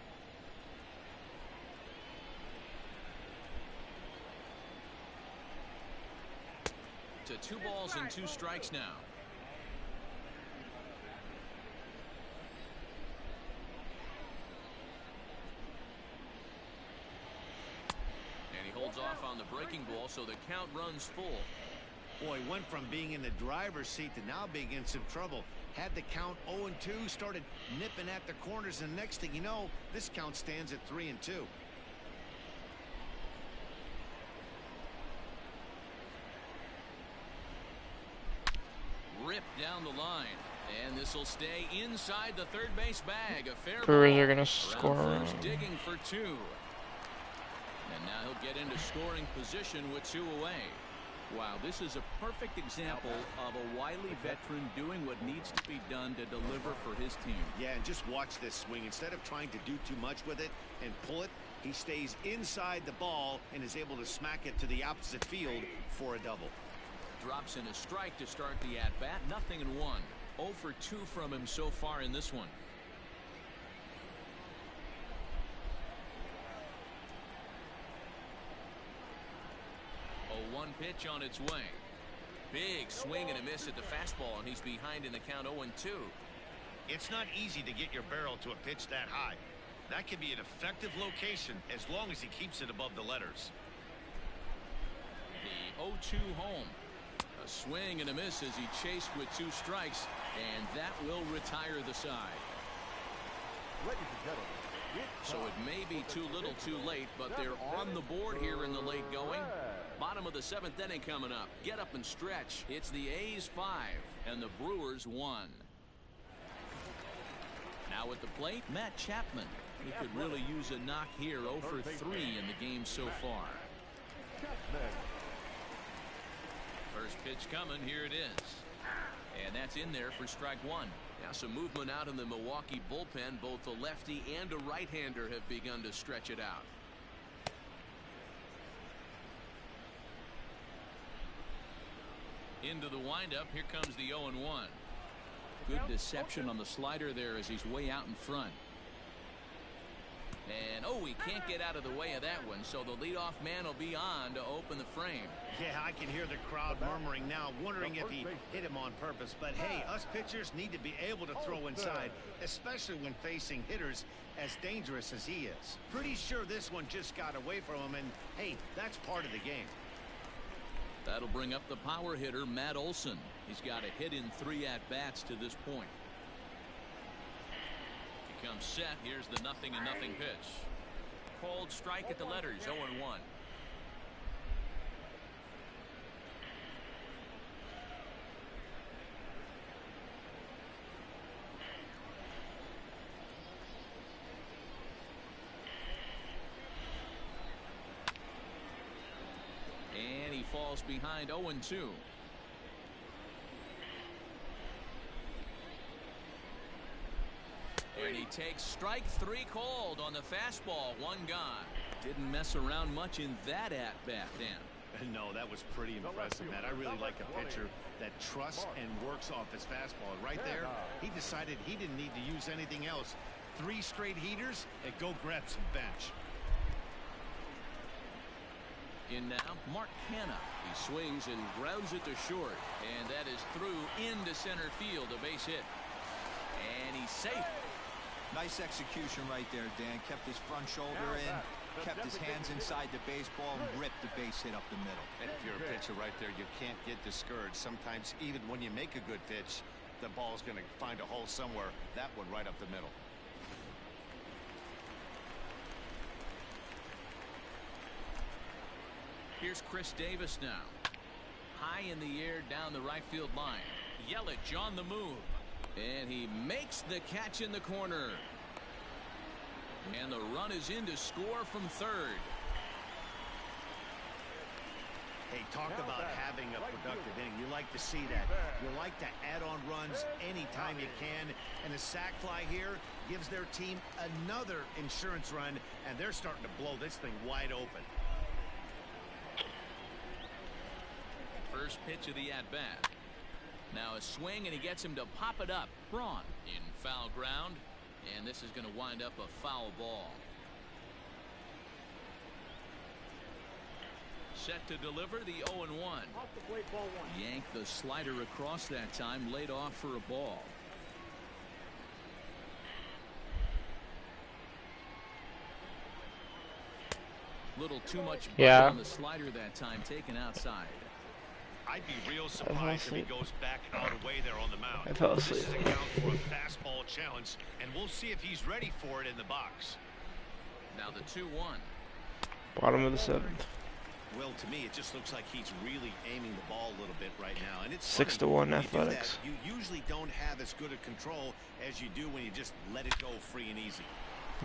A: To 2 balls and 2 strikes now. And he holds off on the breaking ball, so the count runs full.
C: Boy, went from being in the driver's seat to now being in some trouble. Had the count 0-2, started nipping at the corners, and next thing you know, this count stands at 3-2.
A: Ripped down the line, and this will stay inside the third base bag. A fair
B: Brewers
A: ball.
B: are gonna score.
A: First, digging for 2, and now he'll get into scoring position with 2 away. Wow, this is a perfect example of a wily veteran doing what needs to be done to deliver for his team.
C: Yeah, and just watch this swing. Instead of trying to do too much with it and pull it, he stays inside the ball and is able to smack it to the opposite field for a double.
A: Drops in a strike to start the at-bat. Nothing in 1. 0 for 2 from him so far in this one. One pitch on its way. Big swing and a miss at the fastball, and he's behind in the count 0-2.
C: It's not easy to get your barrel to a pitch that high. That can be an effective location as long as he keeps it above the letters.
A: The 0-2 home. A swing and a miss as he chased with 2 strikes, and that will retire the side.
D: Ladies and gentlemen,
A: So it may be too little too late, but they're on the board here in the late going. Bottom of the 7th inning coming up. Get up and stretch. It's the A's 5 and the Brewers 1. Now at the plate, Matt Chapman. He could really use a knock here. 0 for 3 in the game so far. First pitch coming. Here it is. And that's in there for strike 1. Now some movement out in the Milwaukee bullpen. Both a lefty and a right-hander have begun to stretch it out. Into the windup. Here comes the 0-1. Good deception on the slider there as he's way out in front. And he can't get out of the way of that one, so the leadoff man will be on to open the frame.
C: Yeah, I can hear the crowd murmuring now, wondering if he hit him on purpose. But hey, us pitchers need to be able to throw inside, especially when facing hitters as dangerous as he is. Pretty sure this one just got away from him, and hey, that's part of the game.
A: That'll bring up the power hitter, Matt Olson. He's got a hit in 3 at-bats to this point. He comes set. Here's the 0-0 pitch. Called strike at the letters, 0-1. And he falls behind 0-2. And he takes strike 3 called on the fastball. 1 gone. Didn't mess around much in that at-bat, Dan.
C: No, that was pretty impressive, Matt. I really like a pitcher that trusts and works off his fastball. Right there, he decided he didn't need to use anything else. 3 straight heaters and go grab some bench.
A: In now, Mark Canha. He swings and grounds it to short. And that is through into center field. A base hit. And he's safe.
E: Nice execution right there, Dan. Kept his front shoulder in, kept his hands inside the baseball, and ripped the base hit up the middle.
C: And if you're a pitcher right there, you can't get discouraged. Sometimes even when you make a good pitch, the ball's going to find a hole somewhere. That one right up the middle.
A: Here's Chris Davis now. High in the air down the right field line. Yelich on the move. And he makes the catch in the corner. And the run is in to score from third.
C: Hey, talk about having a productive inning. You like to see that. You like to add on runs anytime you can. And the sac fly here gives their team another insurance run, and they're starting to blow this thing wide open.
A: First pitch of the at-bat. Now a swing, and he gets him to pop it up. Braun in foul ground. And this is going to wind up a foul ball. Set to deliver the 0-1. Yank the slider across that time, laid off for a ball. Little too much on the slider that time, taken outside.
C: I'd be real surprised if he goes back out away there on the mound.
B: I fell asleep.
C: This is a count for a fastball challenge, and we'll see if he's ready for it in the box.
A: Now the 2-1.
B: Bottom of the 7th.
C: Well, to me, it just looks like he's really aiming the ball a little bit right now. And it's
B: 6-1 Athletics.
C: You usually don't have as good a control as you do when you just let it go free and easy.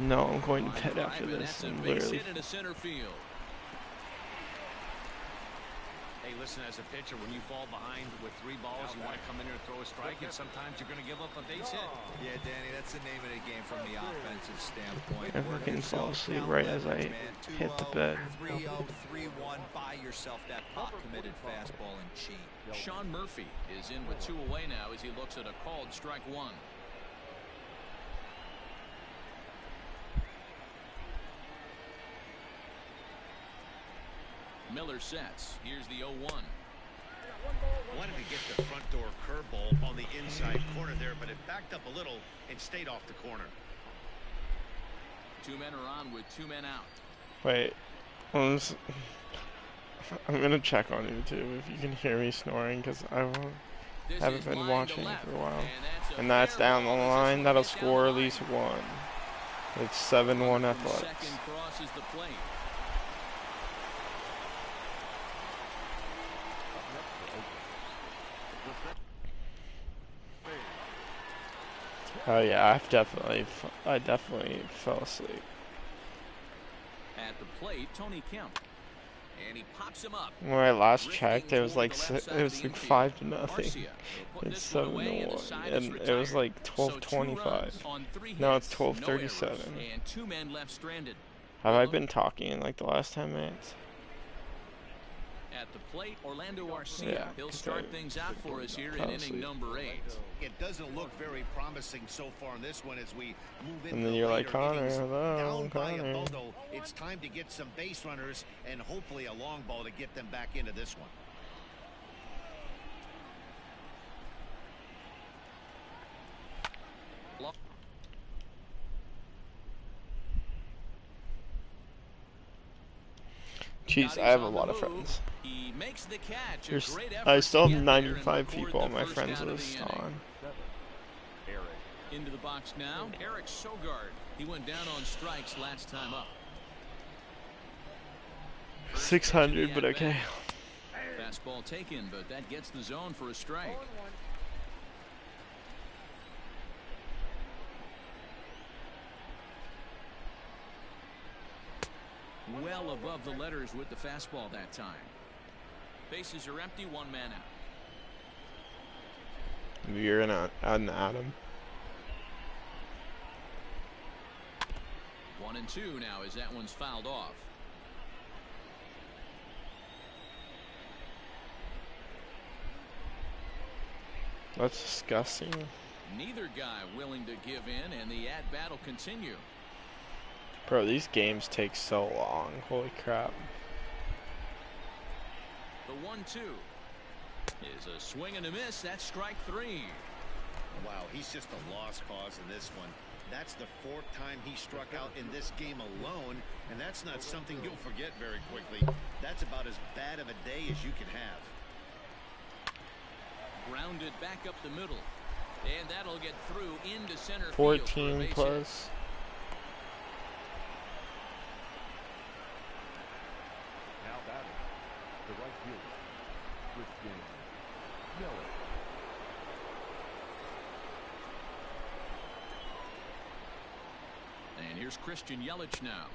B: No, I'm going to bed after this. I'm literally.
C: Hey, listen, as a pitcher, when you fall behind with 3 balls, you want to come in here and throw a strike, and sometimes you're going to give up a base hit.
E: Yeah, Danny, that's the name of the game from the offensive standpoint.
B: I freaking fall asleep right as I hit the bed.
E: 3-0, 3-1, buy yourself that pot-committed fastball and cheat.
A: Sean Murphy is in with 2 away now as he looks at a called strike 1. Miller sets. Here's the 0-1.
C: Wanted to get the front door curveball on the inside corner there, but it backed up a little and stayed off the corner.
A: 2 men are on with 2 men out.
B: Wait. I'm going to check on YouTube if you can hear me snoring, because I haven't been watching for a while. And that's down the line. That'll score at least 1. It's 7-1 Athletics.
A: Second crosses the plate.
B: Oh yeah, I definitely fell asleep.
A: At the plate, Tony Kemp, and he pops him up.
B: When I last checked, it was like 5-0. It's 7-1, and it was like 12:25. Now it's 12:37.
A: And 2 men left stranded.
B: Have I been talking in like the last 10 minutes?
A: At the plate, Orlando Arcia. He'll start things out for us here in inning number 8.
C: It doesn't look very promising so far in this one as we move into
B: and then you're like, Connor,
C: down by a
B: Connor.
C: bundle. It's time to get some base runners and hopefully a long ball to get them back into this one.
B: Jeez, I have a lot of friends.
A: He makes the catch.
B: I still have 95 people on my friends list on.
A: Into the box now, Eric Sogard. He went down on strikes last time up.
B: 600, but okay.
A: Fastball taken, but that gets the zone for a strike. Well above the letters with the fastball that time. Bases are empty, 1 man out.
B: You're an Adam.
A: 1-2 now as that one's fouled off.
B: That's disgusting.
A: Neither guy willing to give in, and the at-bat will continue.
B: Bro, these games take so long. Holy crap.
A: The 1-2 is a swing and a miss. That's strike 3.
C: Wow, he's just a lost cause in this one. That's the 4th time he struck out in this game alone, and that's not something you'll forget very quickly. That's about as bad of a day as you can have.
A: Grounded back up the middle, and that'll get through into center field.
B: 14 plus.
D: Now batting, the right fielder, Christian Yelich.
A: And here's Christian Yelich now.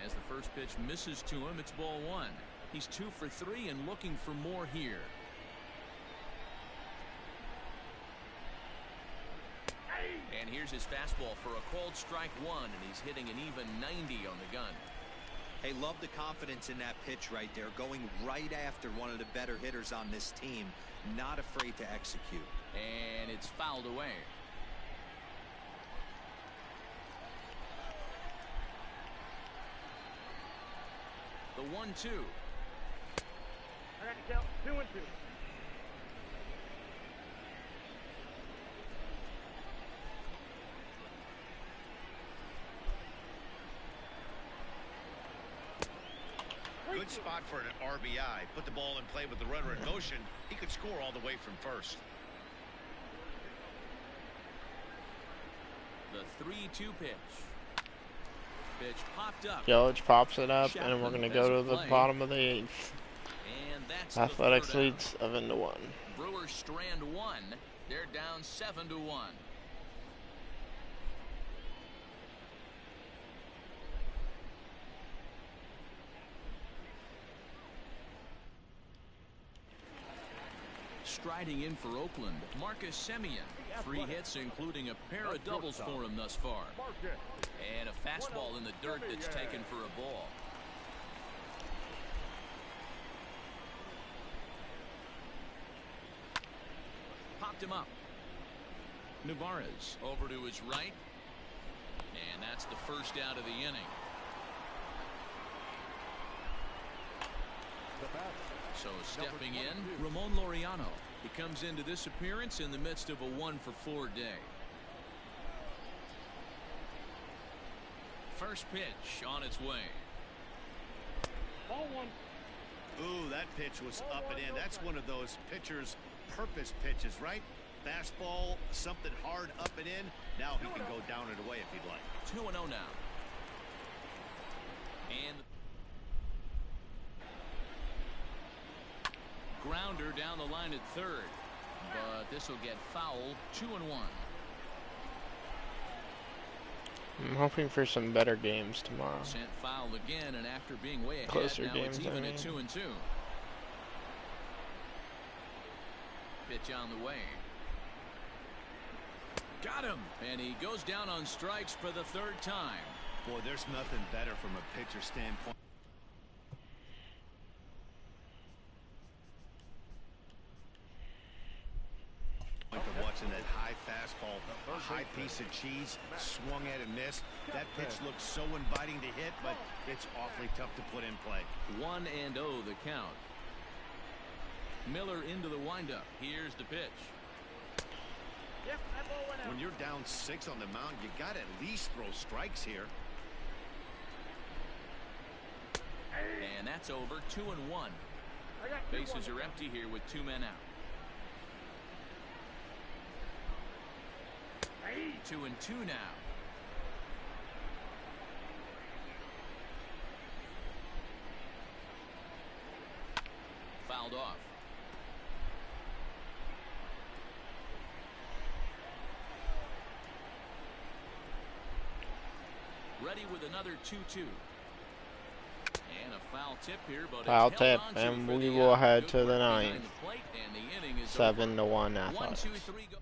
A: As the first pitch misses to him, it's ball 1. He's 2 for 3 and looking for more here. And here's his fastball for a called strike 1, and he's hitting an even 90 on the gun.
E: Hey, love the confidence in that pitch right there, going right after one of the better hitters on this team, not afraid to execute.
A: And it's fouled away. 1-2.
F: I got to count 2-2.
C: Good spot for an RBI. Put the ball in play with the runner in motion. He could score all the way from first.
A: The 3-2 pitch. Pitch popped up.
B: Yelich pops it up, and we're going to go to the bottom of the 8th.
A: And that's
B: Athletics leads 7-1.
A: Brewers strand 1. They're down 7-1. Striding in for Oakland, Marcus Semien. 3 hits, including a pair of doubles for him thus far. And a fastball in the dirt that's taken for a ball. Popped him up. Navarez over to his right. And that's the first out of the inning. So stepping in, Ramon Laureano. He comes into this appearance in the midst of a 1-for-4 day. First pitch on its way.
F: Ball 1.
C: Ooh, that pitch was up and in. That's one of those pitcher's purpose pitches, right? Fastball, something hard up and in. Now he can go down and away if he'd like.
A: 2-0 now. And grounder down the line at third, but this will get fouled. 2-1.
B: I'm hoping for some better games tomorrow.
A: Sent foul again, and after being way ahead,
B: Closer
A: now
B: games,
A: it's even at 2-2. Pitch on the way. Got him, and he goes down on strikes for the 3rd time.
C: Boy, there's nothing better from a pitcher standpoint. Watching that high fastball, a high piece of cheese, swung at and missed. That pitch looks so inviting to hit, but it's awfully tough to put in play.
A: 1-0 the count. Miller into the windup. Here's the pitch.
F: Yep, that ball went out.
C: When you're down 6 on the mound, you got to at least throw strikes here.
A: And that's over. 2-1. Bases are empty here with 2 men out. 2-2 now. Fouled off. Ready with another 2-2. And a foul tip here, but
B: foul tip, and we will head to the 9th. 7-1 Athletics.
A: 1, 2, 3, go.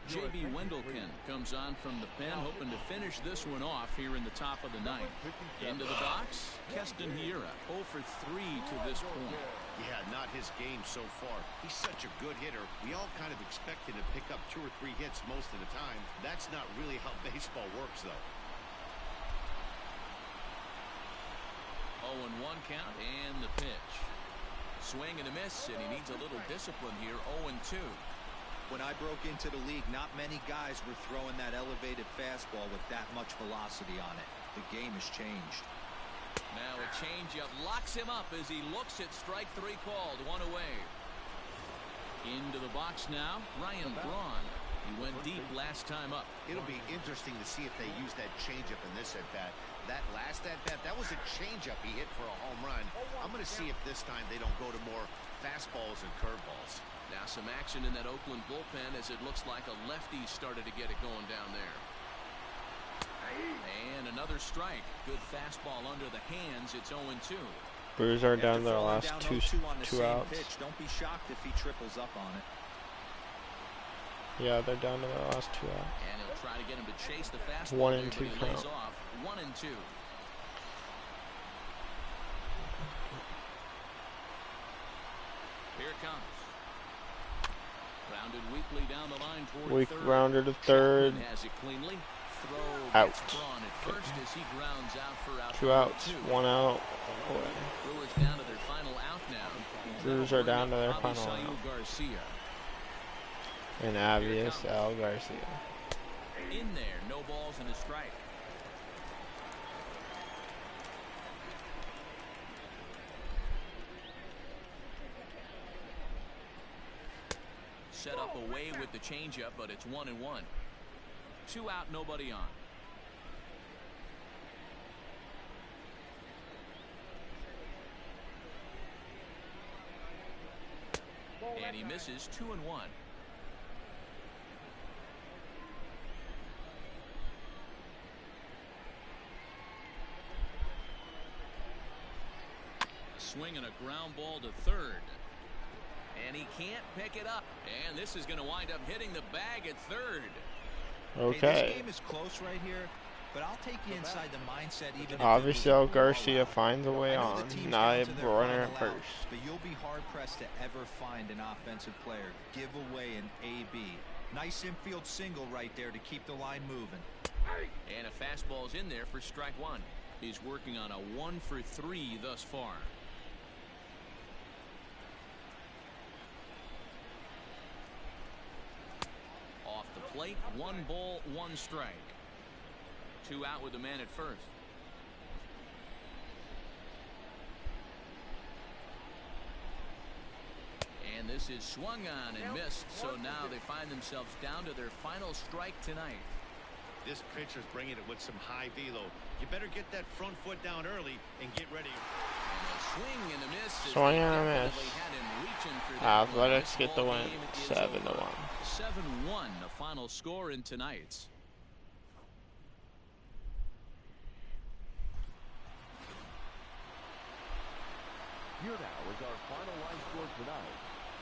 A: J.B. Wendelken comes on from the pen, hoping to finish this one off here in the top of the 9th. Into the box, Keston Hiura, 0 for 3 to this point.
C: Yeah, not his game so far. He's such a good hitter. We all kind of expect him to pick up 2 or 3 hits most of the time. That's not really how baseball works, though.
A: 0-1 count and the pitch. Swing and a miss, and he needs a little discipline here. 0-2.
E: When I broke into the league, not many guys were throwing that elevated fastball with that much velocity on it. The game has changed.
A: Now a changeup locks him up as he looks at strike 3 called. 1 away. Into the box now, Ryan Braun. He went deep last time up.
C: It'll be interesting to see if they use that changeup in this at-bat. That last at-bat, that was a changeup he hit for a home run. I'm going to see if this time they don't go to more fastballs and curveballs.
A: Now some action in that Oakland bullpen as it looks like a lefty started to get it going down there. And another strike. Good fastball under the hands. It's 0-2.
B: Brewers are down their last two outs.
E: Pitch, don't be shocked if he triples up on it.
B: Yeah, they're down to their last 2 outs.
A: And he'll try to get him to chase the fastball.
B: 1-2 count.
A: 1-2. Here it comes. Rounded weakly down the line toward
B: Weak
A: third.
B: rounder to third.
A: Has it cleanly. Throw
B: Out.
A: gets drawn at first as he grounds out for out
B: 2 outs,
A: 2.
B: 1 out.
A: Brewers down to their final out now.
B: Brewers are down to their final out.
A: Garcia.
B: And Avius Al Garcia.
A: In there, no balls and a strike. Set up away with the changeup, but it's 1-1. 2 out, nobody on. And he misses 2-1. Swinging a ground ball to third. And he can't pick it up. And this is going to wind up hitting the bag at third.
B: Okay.
E: Hey, this game is close right here, but I'll take you inside the mindset even
B: Obviously, El Garcia finds a way on. Naib runner at first.
E: But you'll be hard-pressed to ever find an offensive player give away an AB. Nice infield single right there to keep the line moving.
A: And a fastball's in there for strike 1. He's working on a 1-for-3 thus far. Off the plate, 1 ball, 1 strike. 2 out with the man at first. And this is swung on and missed, so now they find themselves down to their final strike tonight.
C: This pitcher's bringing it with some high velo. You better get that front foot down early and get ready.
A: And a swing and a miss.
B: Swing and a miss. Athletics get the win, 7-1.
A: 7-1, the final score in tonight's.
D: Here now is our final line score tonight.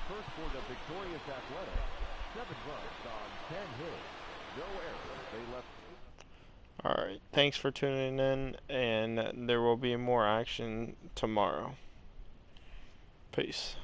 D: First for the victorious Athletics, 7 runs on 10 hits. No errors. They left.
B: Alright, thanks for tuning in, and there will be more action tomorrow. Peace.